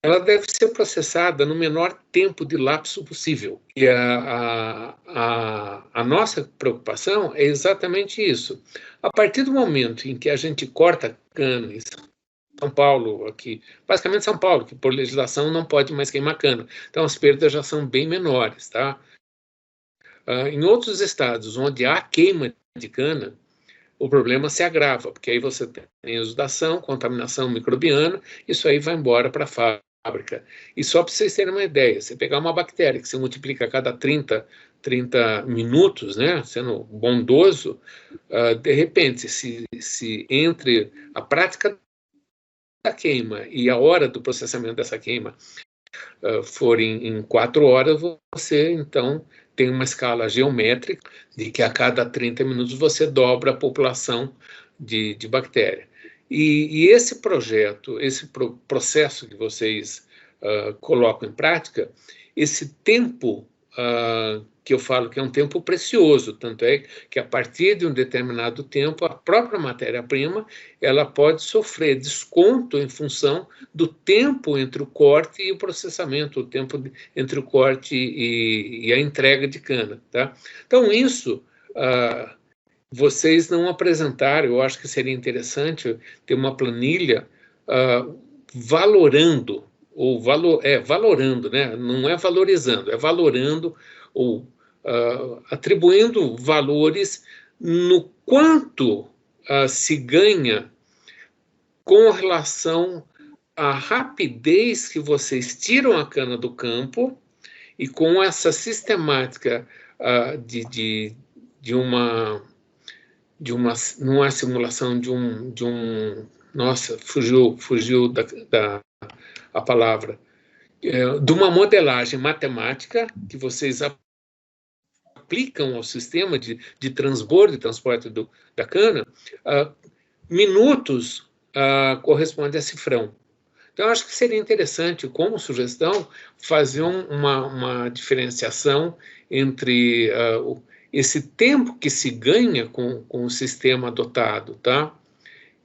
ela deve ser processada no menor tempo de lapso possível. E a nossa preocupação é exatamente isso. A partir do momento em que a gente corta cana em São Paulo, aqui, basicamente São Paulo, que por legislação não pode mais queimar cana, então as perdas já são bem menores, tá? Em outros estados onde há queima de cana, o problema se agrava, porque aí você tem exudação, contaminação microbiana, isso aí vai embora para a fábrica. E só para vocês terem uma ideia, você pegar uma bactéria que se multiplica a cada 30 minutos, né, sendo bondoso, de repente, se entre a prática da queima e a hora do processamento dessa queima for em 4 horas, você, então, tem uma escala geométrica de que a cada 30 minutos você dobra a população de bactéria. E esse projeto, esse processo que vocês colocam em prática, esse tempo que eu falo que é um tempo precioso, tanto é que a partir de um determinado tempo, a própria matéria-prima ela pode sofrer desconto em função do tempo entre o corte e o processamento, o tempo entre o corte e a entrega de cana. Tá? Então, isso vocês não apresentaram, eu acho que seria interessante ter uma planilha valorando, valorando, né? Não é valorizando, é valorando ou atribuindo valores no quanto se ganha com relação à rapidez que vocês tiram a cana do campo e com essa sistemática de uma não é simulação de um nossa, fugiu a palavra, de uma modelagem matemática que vocês aplicam ao sistema de transbordo e transporte da cana, minutos corresponde a cifrão. Então, eu acho que seria interessante, como sugestão, fazer uma diferenciação entre esse tempo que se ganha com o sistema adotado, tá?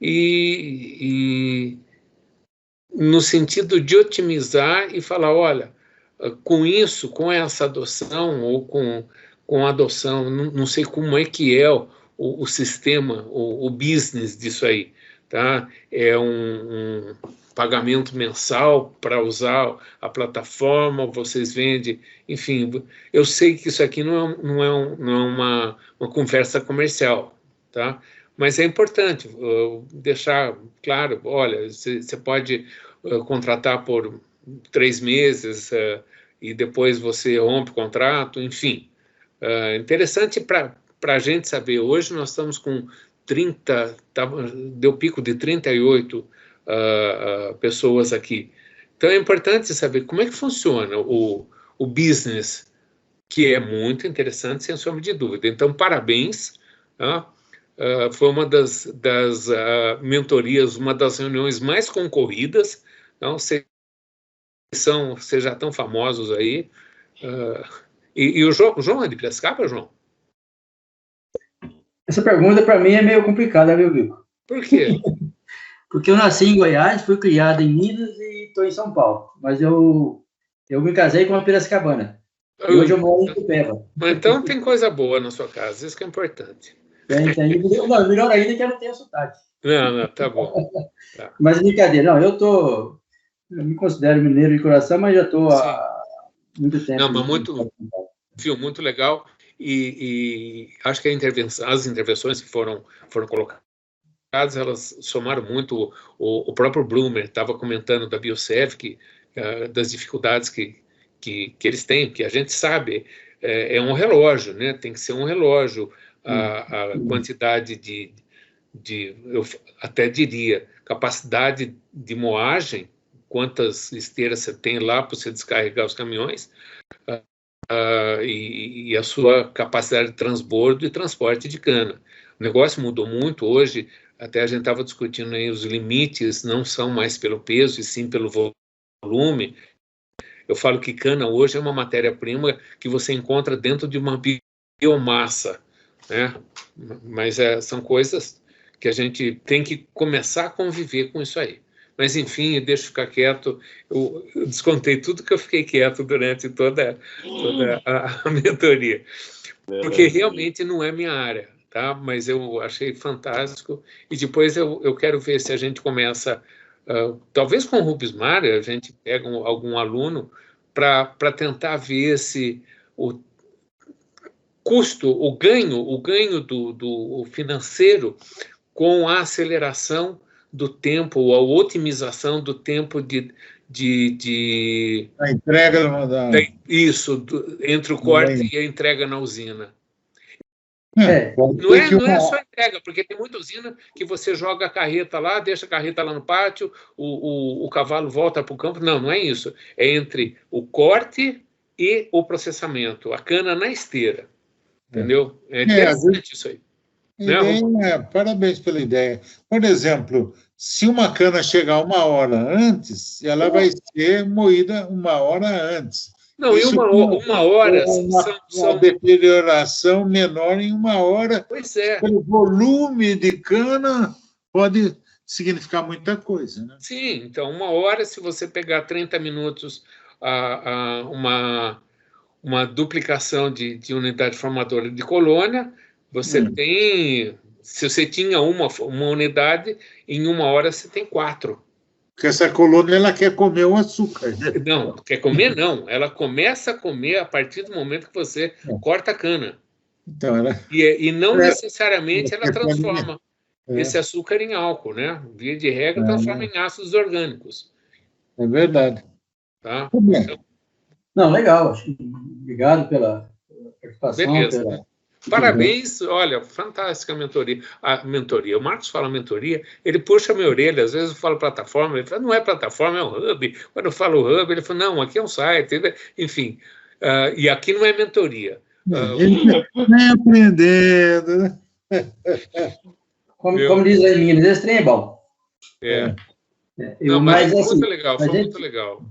E no sentido de otimizar e falar, olha, com isso, com essa adoção ou com a adoção, não sei como é que é o sistema, o business disso aí, tá? É um pagamento mensal para usar a plataforma, vocês vendem, enfim, eu sei que isso aqui não é uma conversa comercial, tá? Mas é importante deixar claro, olha, você pode contratar por 3 meses e depois você rompe o contrato, enfim. Interessante para a gente saber, hoje nós estamos com 30, deu pico de 38 pessoas aqui. Então é importante saber como é que funciona o business, que é muito interessante, sem sombra de dúvida. Então, parabéns. Foi uma das mentorias, uma das reuniões mais concorridas. Então, vocês já estão famosos aí. E o João é de Piracicaba, João? Essa pergunta, para mim, é meio complicada, viu, Vico? Por quê? Porque eu nasci em Goiás, fui criado em Minas e estou em São Paulo. Mas eu Eu me casei com uma Piracicabana. E hoje eu moro em Itupeva. Então tem coisa boa na sua casa, isso que é importante. Não, melhor ainda que eu não tenho sotaque. Não, tá bom. Tá. Mas brincadeira, não, eu me considero mineiro de coração, mas já estou há muito tempo. Não, mas muito legal. E acho que as intervenções que foram colocadas, elas somaram muito. O próprio Blumer estava comentando da Biosev, das dificuldades que eles têm, que a gente sabe, é um relógio, né? Tem que ser um relógio. A quantidade eu até diria, capacidade de moagem, quantas esteiras você tem lá para você descarregar os caminhões, e a sua capacidade de transbordo e transporte de cana. O negócio mudou muito hoje, até a gente estava discutindo aí, os limites não são mais pelo peso, e sim pelo volume. Eu falo que cana hoje é uma matéria-prima que você encontra dentro de uma biomassa, né? Mas são coisas que a gente tem que começar a conviver com isso aí. Mas, enfim, deixa eu ficar quieto. Eu descontei tudo que eu fiquei quieto durante toda a mentoria, porque realmente não é minha área, tá? Mas eu achei fantástico, e depois eu quero ver se a gente começa, talvez com o Rubismar, a gente pega algum aluno para tentar ver se o custo, o ganho do financeiro com a aceleração do tempo, ou a otimização do tempo a entrega entre o corte e a entrega na usina. Não é só entrega, porque tem muita usina que você joga a carreta lá, deixa a carreta lá no pátio, o cavalo volta para o campo. Não é isso. É entre o corte e o processamento, a cana na esteira. Entendeu? É interessante isso aí. Parabéns pela ideia. Por exemplo, se uma cana chegar 1 hora antes, ela vai ser moída 1 hora antes. Não, e uma hora uma deterioração menor em 1 hora. Pois é. Pelo volume de cana pode significar muita coisa, né? Sim, então 1 hora, se você pegar 30 minutos, uma duplicação de unidade formadora de colônia, você tem, se você tinha uma unidade, em 1 hora você tem 4. Porque essa colônia, ela quer comer o açúcar, né? Não, quer comer não, ela começa a comer a partir do momento que você corta a cana. Então, e não necessariamente ela transforma esse açúcar em álcool, né? Via de regra, transforma em ácidos orgânicos. É verdade. Tá? Não, legal. Obrigado pela participação. Beleza. Parabéns, olha, fantástica a mentoria. O Marcos fala mentoria, ele puxa a minha orelha, às vezes eu falo plataforma, ele fala, não é plataforma, é um hub. Quando eu falo hub, ele fala, não, aqui é um site, enfim. E aqui não é mentoria. Ele vem aprendendo, né? Como diz aí em Minas, esse trem é bom. Mas assim, muito legal, foi muito legal.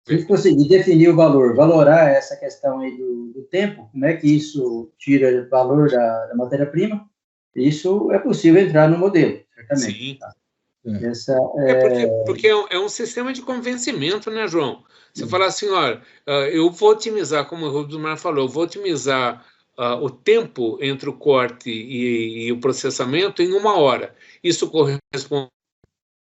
Se a gente conseguir definir o valor, valorar essa questão aí do tempo, como é que isso tira valor da matéria-prima, isso é possível entrar no modelo, certamente. Sim. Porque é um sistema de convencimento, né, João? Você fala assim, olha, eu vou otimizar, como o Rubismar falou, eu vou otimizar o tempo entre o corte e o processamento em 1 hora. Isso corresponde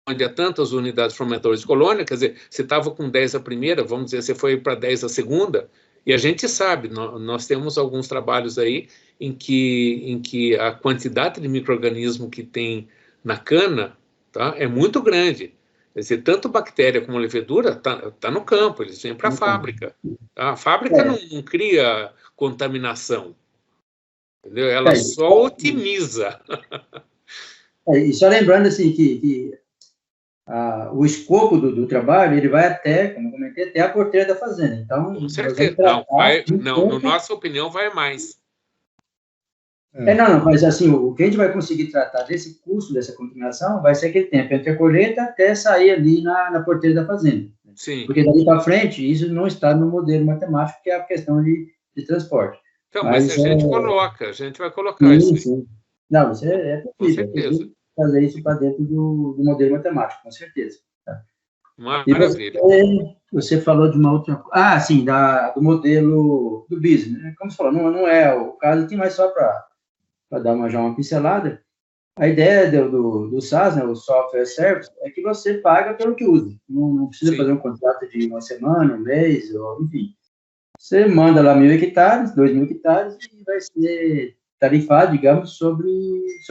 a tantas unidades formadoras de colônia, quer dizer, você estava com 10 a primeira, vamos dizer, você foi para 10 a segunda, e a gente sabe, nós temos alguns trabalhos aí em que a quantidade de micro-organismo que tem na cana, tá, é muito grande. Quer dizer, tanto bactéria como levedura tá no campo, eles vêm para a fábrica. Tá? A fábrica não cria contaminação, entendeu? Ela só otimiza. E só lembrando assim que o escopo do trabalho, ele vai até, como eu comentei, até a porteira da fazenda. Então, com certeza. Não, na nossa opinião, vai mais. Mas assim, o que a gente vai conseguir tratar desse custo, dessa contaminação, vai ser aquele tempo entre a colheita até sair ali na porteira da fazenda. Sim. Porque dali para frente, isso não está no modelo matemático, que é a questão de transporte. Então, mas a gente vai colocar isso. Sim. Não, isso é possível. Com certeza. Fazer isso para dentro do modelo matemático, com certeza. Tá? Maravilha. E você falou de uma outra... sim, do modelo do business. Né? Como você falou, não é o caso, tem mais só para dar já uma pincelada. A ideia do SaaS, né, o Software Service, é que você paga pelo que usa. Não precisa fazer um contrato de uma semana, um mês, ou, enfim. Você manda lá 1.000 hectares, 2.000 hectares, e vai ser tarifado, digamos, sobre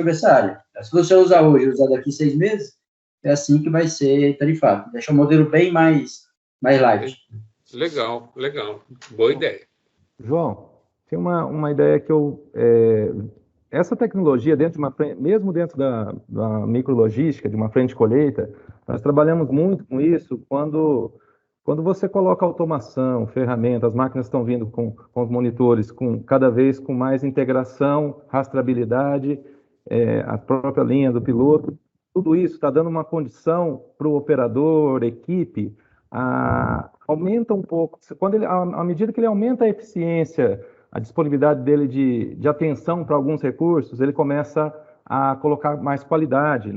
essa área. Se você usar hoje e usar daqui 6 meses, é assim que vai ser tarifado. Deixa o modelo bem mais light. Legal. Boa ideia. João, tem uma ideia que essa tecnologia, mesmo dentro da micrologística, de uma frente de colheita, nós trabalhamos muito com isso quando você coloca automação, ferramentas, as máquinas estão vindo com os monitores, cada vez com mais integração, rastreabilidade, a própria linha do piloto, tudo isso está dando uma condição para o operador, equipe, aumenta um pouco, à medida que ele aumenta a eficiência, a disponibilidade dele de atenção para alguns recursos, ele começa a colocar mais qualidade,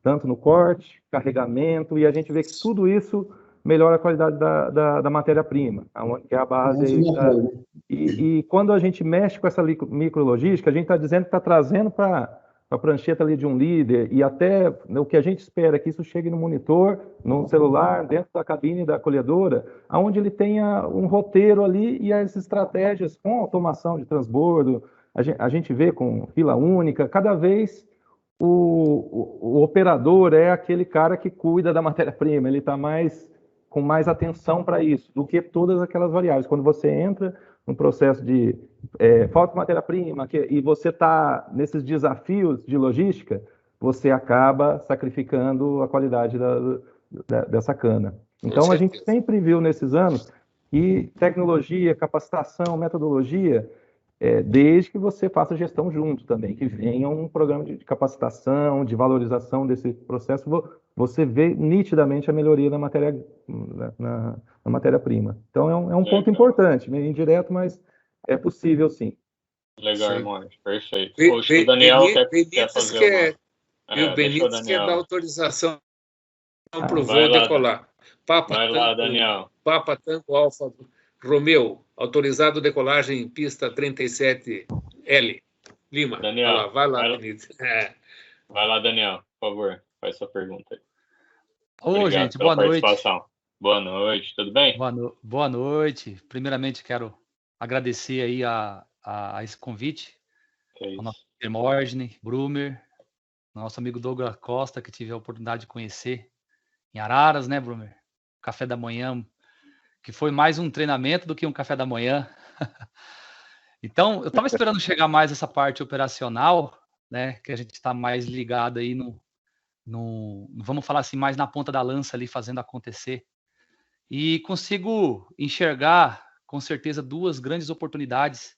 tanto no corte, carregamento, e a gente vê que tudo isso melhora a qualidade da matéria-prima, que é a base. E quando a gente mexe com essa micrologística, a gente está dizendo que está trazendo para a prancheta ali de um líder, e até o que a gente espera é que isso chegue no monitor, no celular, dentro da cabine da colhedora, onde ele tenha um roteiro ali e as estratégias com automação de transbordo. A gente vê com fila única, cada vez o operador é aquele cara que cuida da matéria-prima, ele está com mais atenção para isso, do que todas aquelas variáveis. Quando você entra no processo de falta de matéria-prima, e você está nesses desafios de logística, você acaba sacrificando a qualidade dessa cana. Então, a gente sempre viu nesses anos que tecnologia, capacitação, metodologia, desde que você faça gestão junto também, que venha um programa de capacitação, de valorização desse processo, você vê nitidamente a melhoria na matéria-prima. Então, é um ponto importante, meio indireto, mas é possível, sim. Legal, irmão. Perfeito. Poxa, o Daniel quer fazer o Benítez quer dar autorização para o voo decolar. Vai lá, Daniel. Papa Tango Alfa Romeu, autorizado decolagem em pista 37L. Lima. Daniel, vai lá, Benítez. Vai lá, Daniel, por favor. Faz sua pergunta aí. Ô, gente, boa noite. Boa noite, tudo bem? Boa noite. Primeiramente, quero agradecer aí a esse convite ao nosso Hermógenes, Brumer, nosso amigo Douglas Costa, que tive a oportunidade de conhecer em Araras, né, Brumer? Café da manhã, que foi mais um treinamento do que um café da manhã. Então, eu estava esperando chegar mais essa parte operacional, né, que a gente está mais ligado aí vamos falar assim, mais na ponta da lança ali, fazendo acontecer. E consigo enxergar, com certeza, 2 grandes oportunidades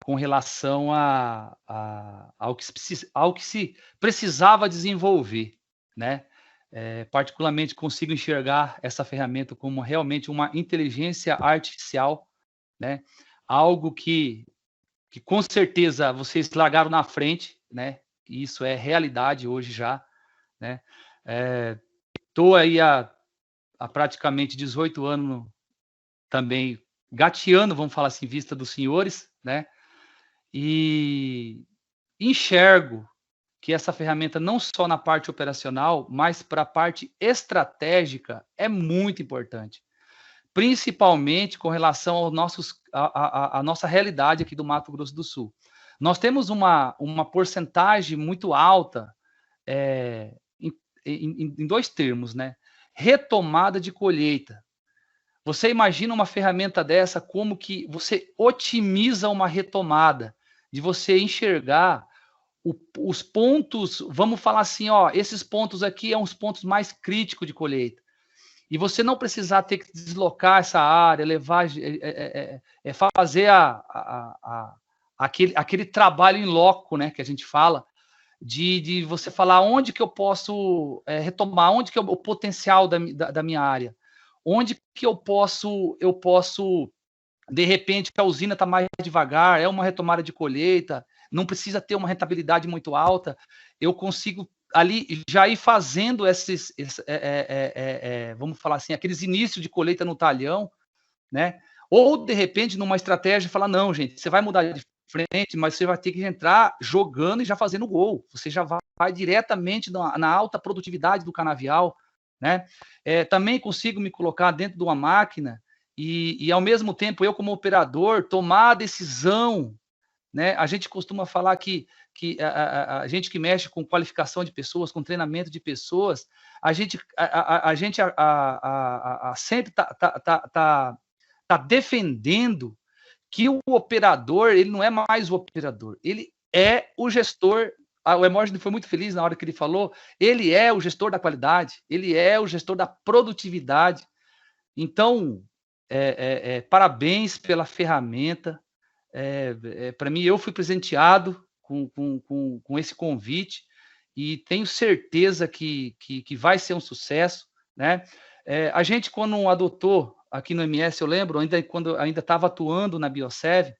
com relação ao que se precisava desenvolver, né? Particularmente, consigo enxergar essa ferramenta como realmente uma inteligência artificial, né? Algo que com certeza vocês largaram na frente, né? E isso é realidade hoje já, né? Estou aí há praticamente 18 anos também gateando, vamos falar assim, vista dos senhores, né? E enxergo que essa ferramenta, não só na parte operacional, mas para a parte estratégica, é muito importante. Principalmente com relação à nossa realidade aqui do Mato Grosso do Sul. Nós temos uma porcentagem muito alta em 2 termos, né? Retomada de colheita. Você imagina uma ferramenta dessa, como que você otimiza uma retomada, de você enxergar os pontos, vamos falar assim, esses pontos aqui são os pontos mais críticos de colheita. E você não precisar ter que deslocar essa área, levar, fazer aquele trabalho em loco, né, que a gente fala, de você falar onde que eu posso retomar, onde que é o potencial da minha área, onde que eu posso, de repente, a usina está mais devagar, é uma retomada de colheita, não precisa ter uma rentabilidade muito alta, eu consigo ali já ir fazendo vamos falar assim, aqueles inícios de colheita no talhão, né? Ou, de repente, numa estratégia, falar, não, gente, você vai mudar de frente, mas você vai ter que entrar jogando e já fazendo gol. Você já vai diretamente na alta produtividade do canavial, né? Também consigo me colocar dentro de uma máquina e, ao mesmo tempo, eu, como operador, tomar a decisão, né? A gente costuma falar que a gente que mexe com qualificação de pessoas, com treinamento de pessoas, a gente sempre está defendendo que o operador, ele não é mais o operador, ele é o gestor. O Hermógenes foi muito feliz na hora que ele falou, ele é o gestor da qualidade, ele é o gestor da produtividade. Então, parabéns pela ferramenta. Para mim, eu fui presenteado com esse convite e tenho certeza que vai ser um sucesso, né? A gente, quando adotou aqui no MS, eu lembro, quando ainda estava atuando na Biosev,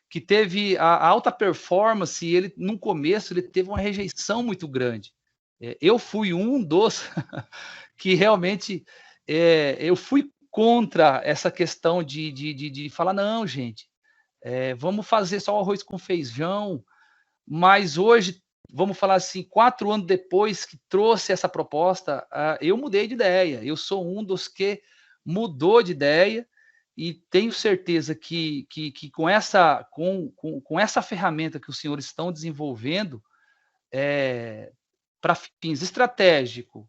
que teve a alta performance, ele no começo ele teve uma rejeição muito grande. Eu fui um dos que realmente eu fui contra essa questão de falar, não, gente, vamos fazer só o arroz com feijão, mas hoje, vamos falar assim, 4 anos depois que trouxe essa proposta, eu mudei de ideia, eu sou um dos que mudou de ideia e tenho certeza que com essa ferramenta que os senhores estão desenvolvendo, para fins estratégicos,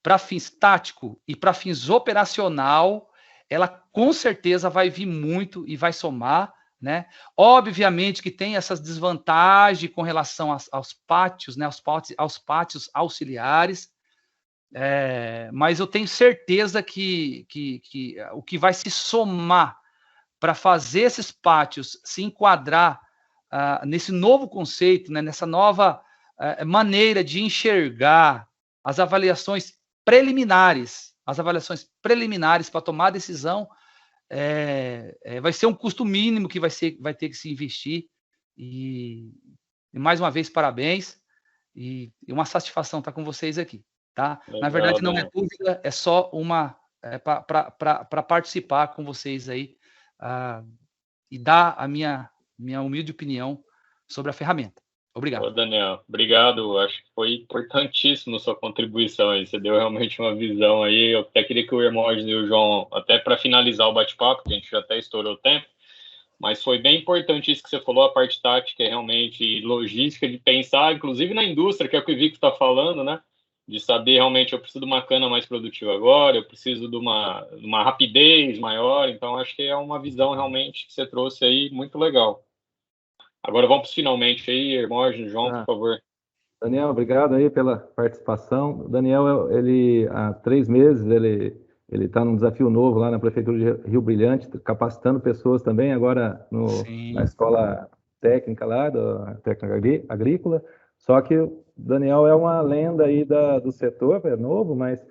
para fins tático e para fins operacional, ela com certeza vai vir muito e vai somar, né? Obviamente que tem essas desvantagens com relação aos pátios, né? Aos pátios auxiliares, mas eu tenho certeza que o que vai se somar para fazer esses pátios se enquadrar nesse novo conceito, né? Nessa nova maneira de enxergar as avaliações preliminares para tomar a decisão, vai ser um custo mínimo que vai ter que se investir. E mais uma vez, parabéns. E uma satisfação estar com vocês aqui. Tá? Legal, na verdade, não é dúvida, é só para participar com vocês aí e dar a minha humilde opinião sobre a ferramenta. Obrigado. Ô, Daniel, obrigado. Acho que foi importantíssimo a sua contribuição aí. Você deu realmente uma visão aí. Eu até queria que o Hermógenes e o João, até para finalizar o bate-papo, que a gente já até estourou o tempo, mas foi bem importante isso que você falou, a parte tática, realmente logística, de pensar, inclusive na indústria, que é o que o Vico está falando, né? De saber realmente, eu preciso de uma cana mais produtiva agora, eu preciso de uma rapidez maior. Então, acho que é uma visão realmente que você trouxe aí muito legal. Agora vamos finalmente aí, Hermógenes, João, por favor. Daniel, obrigado aí pela participação. O Daniel, ele há 3 meses, ele está num desafio novo lá na Prefeitura de Rio Brilhante, capacitando pessoas também, agora na escola técnica lá, da técnica agrícola. Só que o Daniel é uma lenda aí do setor, é novo, mas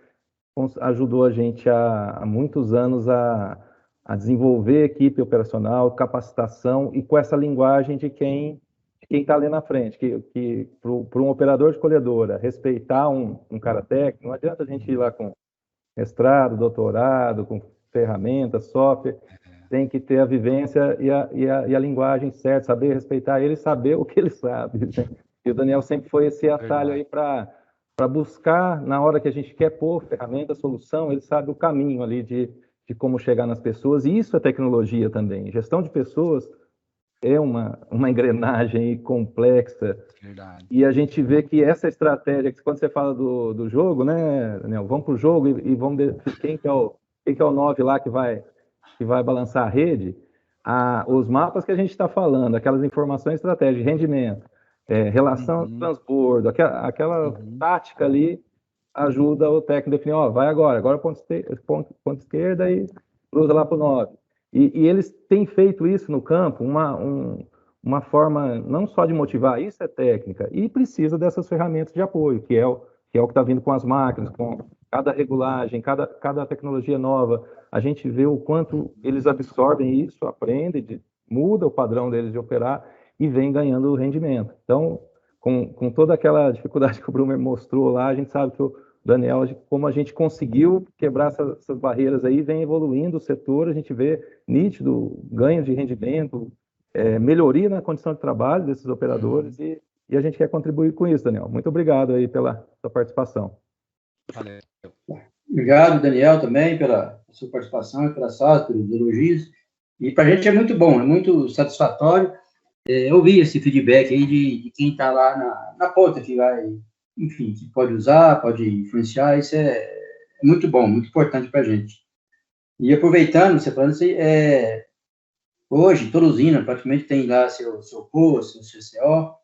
ajudou a gente há muitos anos a desenvolver equipe operacional, capacitação e com essa linguagem de quem está ali na frente, que para um operador de colhedora respeitar um cara técnico, não adianta a gente ir lá com mestrado, doutorado, com ferramenta, software, tem que ter a vivência e a linguagem certa, saber respeitar ele e saber o que ele sabe. Né? E o Daniel sempre foi esse atalho aí para buscar, na hora que a gente quer pôr ferramenta, solução, ele sabe o caminho ali de como chegar nas pessoas, e isso é tecnologia também. Gestão de pessoas é uma engrenagem complexa. Verdade. E a gente vê que essa estratégia, que quando você fala do jogo, né, Daniel, vamos para o jogo e vamos ver quem que é o 9 lá que vai balançar a rede, os mapas que a gente está falando, aquelas informações estratégicas, rendimento, relação de transbordo, aquela tática ali, ajuda o técnico a definir, vai agora ponto esquerda e cruza lá para o 9. E eles têm feito isso no campo, uma forma não só de motivar, isso é técnica, e precisa dessas ferramentas de apoio, que é o que está vindo com as máquinas, com cada regulagem, cada tecnologia nova. A gente vê o quanto eles absorvem isso, aprendem, muda o padrão deles de operar e vem ganhando rendimento. Então, com toda aquela dificuldade que o Brumer mostrou lá, a gente sabe que o Daniel, como a gente conseguiu quebrar essas barreiras aí, vem evoluindo o setor, a gente vê nítido ganho de rendimento, melhoria na condição de trabalho desses operadores e a gente quer contribuir com isso, Daniel. Muito obrigado aí pela sua participação. Valeu. Obrigado, Daniel, também pela sua participação, pelas falas, pelos elogios. E para a gente é muito bom, é muito satisfatório ouvir esse feedback aí de quem está lá na ponta, que vai, enfim, que pode usar, pode influenciar. Isso é muito bom, muito importante para a gente. E aproveitando, você falando assim, hoje, toda usina praticamente tem lá seu PO, seu CCO,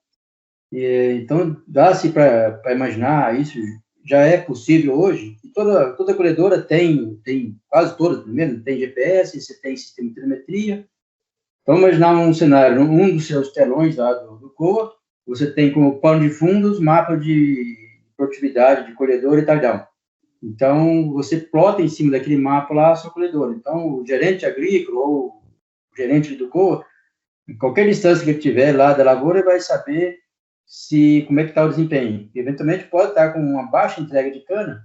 então dá-se para imaginar, isso já é possível hoje, e toda colhedora tem quase todas, primeiro, tem GPS, você tem sistema de telemetria. Vamos imaginar um cenário, um dos seus telões lá do COA, você tem como pano de fundos mapa de produtividade de colhedor e tardão. Então, você plota em cima daquele mapa lá a sua colhedora. Então, o gerente agrícola ou o gerente do COA, em qualquer distância que ele tiver lá da lavoura, ele vai saber como é que está o desempenho. Eventualmente, pode estar com uma baixa entrega de cana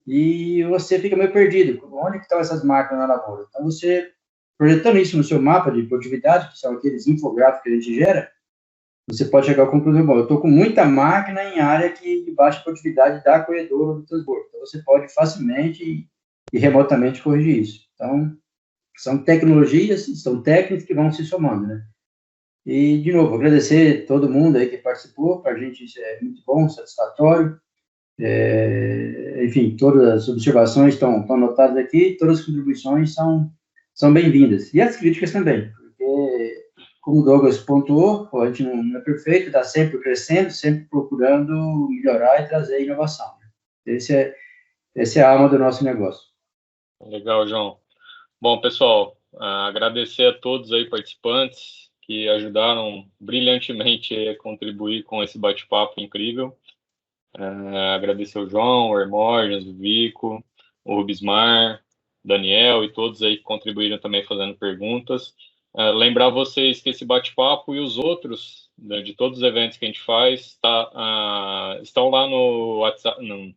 e você fica meio perdido. Onde que estão essas máquinas na lavoura? Então, você, projetando isso no seu mapa de produtividade, que são aqueles infográficos que a gente gera, você pode chegar à conclusão, bom, eu estou com muita máquina em área de baixa produtividade da colhedora ou do transbordo. Então, você pode facilmente e remotamente corrigir isso. Então, são tecnologias, são técnicas que vão se somando, né? E, de novo, agradecer todo mundo aí que participou, para a gente isso é muito bom, satisfatório. Enfim, todas as observações estão anotadas aqui, todas as contribuições são bem-vindas. E as críticas também, porque, como o Douglas pontuou, a gente não é perfeito, está sempre crescendo, sempre procurando melhorar e trazer inovação. Essa é a alma do nosso negócio. Legal, João. Bom, pessoal, agradecer a todos aí participantes que ajudaram brilhantemente a contribuir com esse bate-papo incrível. Agradecer o João, o Hermógenes, o Vico, o Rubismar, Daniel e todos aí que contribuíram também fazendo perguntas. Lembrar vocês que esse bate-papo e os outros, né, de todos os eventos que a gente faz, estão lá no WhatsApp, no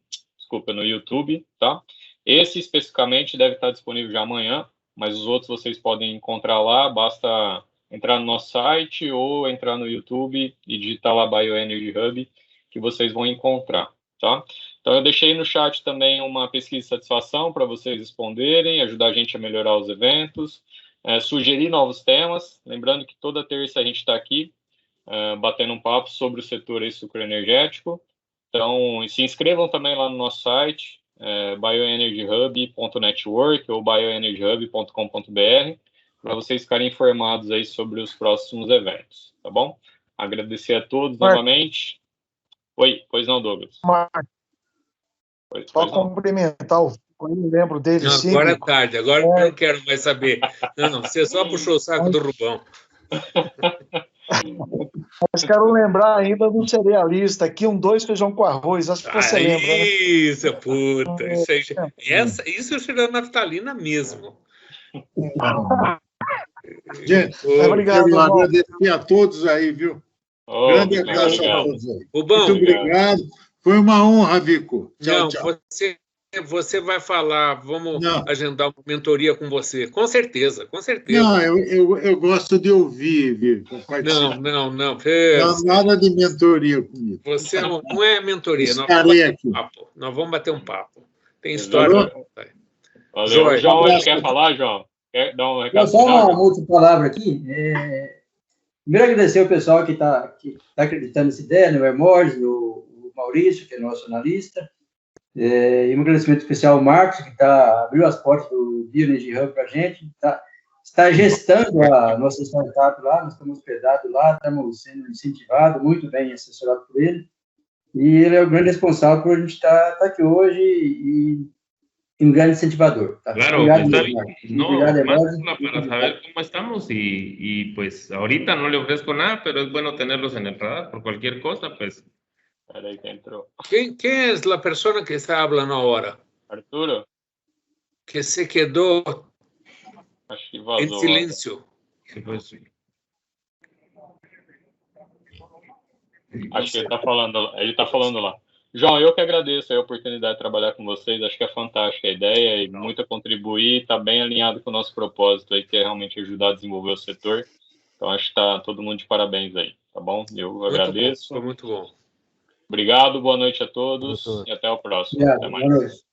YouTube, tá? Esse especificamente deve estar disponível já amanhã, mas os outros vocês podem encontrar lá, basta entrar no nosso site ou entrar no YouTube e digitar lá Bioenergy Hub, que vocês vão encontrar, tá? Então, eu deixei no chat também uma pesquisa de satisfação para vocês responderem, ajudar a gente a melhorar os eventos, sugerir novos temas. Lembrando que toda terça a gente está aqui batendo um papo sobre o setor sucroenergético. Então, se inscrevam também lá no nosso site, bioenergyhub.network ou bioenergyhub.com.br, para vocês ficarem informados aí sobre os próximos eventos, tá bom? Agradecer a todos novamente. Oi, pois não, Douglas? Só cumprimentar o eu não lembro dele. Não, agora é tarde, agora eu não quero mais saber. Não, você só puxou o saco do Rubão. Mas quero lembrar ainda do cerealista aqui, 2 feijão com arroz, acho que você lembra, né? Isso, puta, isso é cheirando naftalina mesmo. Gente, obrigado, eu agradecer a todos aí, viu? Grande abraço a todos aí. Rubão, muito obrigado. Foi uma honra, Vico. Tchau, tchau. Você vai falar, vamos agendar uma mentoria com você. Com certeza, com certeza. Não, eu gosto de ouvir, Vico. Não. Nada de mentoria comigo. Você não é mentoria. Nós vamos bater um papo. Tem história. Valeu. João, quer falar, João? Quer dar um recado? Só uma última palavra aqui. Primeiro, agradecer o pessoal que está acreditando nessa ideia, né? O Hermógenes, o Maurício, que é nosso analista. E um agradecimento especial ao Marcos, que abriu as portas do Bioenergy Hub para a gente, está gestando a nossa startup lá, nós estamos hospedados lá, estamos sendo incentivados, muito bem assessorados por ele, e ele é o grande responsável por a gente estar aqui hoje e un gran incentivador. Claro, obrigado, para saber cómo estamos y pues ahorita no le ofrezco nada, pero es bueno tenerlos en el radar por cualquier cosa, pues. ¿Quién es la persona que está hablando ahora? Arturo. Que se quedó en silencio. Acho que ele está falando lá. João, eu que agradeço a oportunidade de trabalhar com vocês. Acho que é fantástica a ideia e muito a contribuir. Está bem alinhado com o nosso propósito aí, que é realmente ajudar a desenvolver o setor. Então, acho que está todo mundo de parabéns aí, tá bom? Eu agradeço. Foi muito bom. Obrigado, boa noite a todos e até o próximo. Obrigado, até mais. boa noite.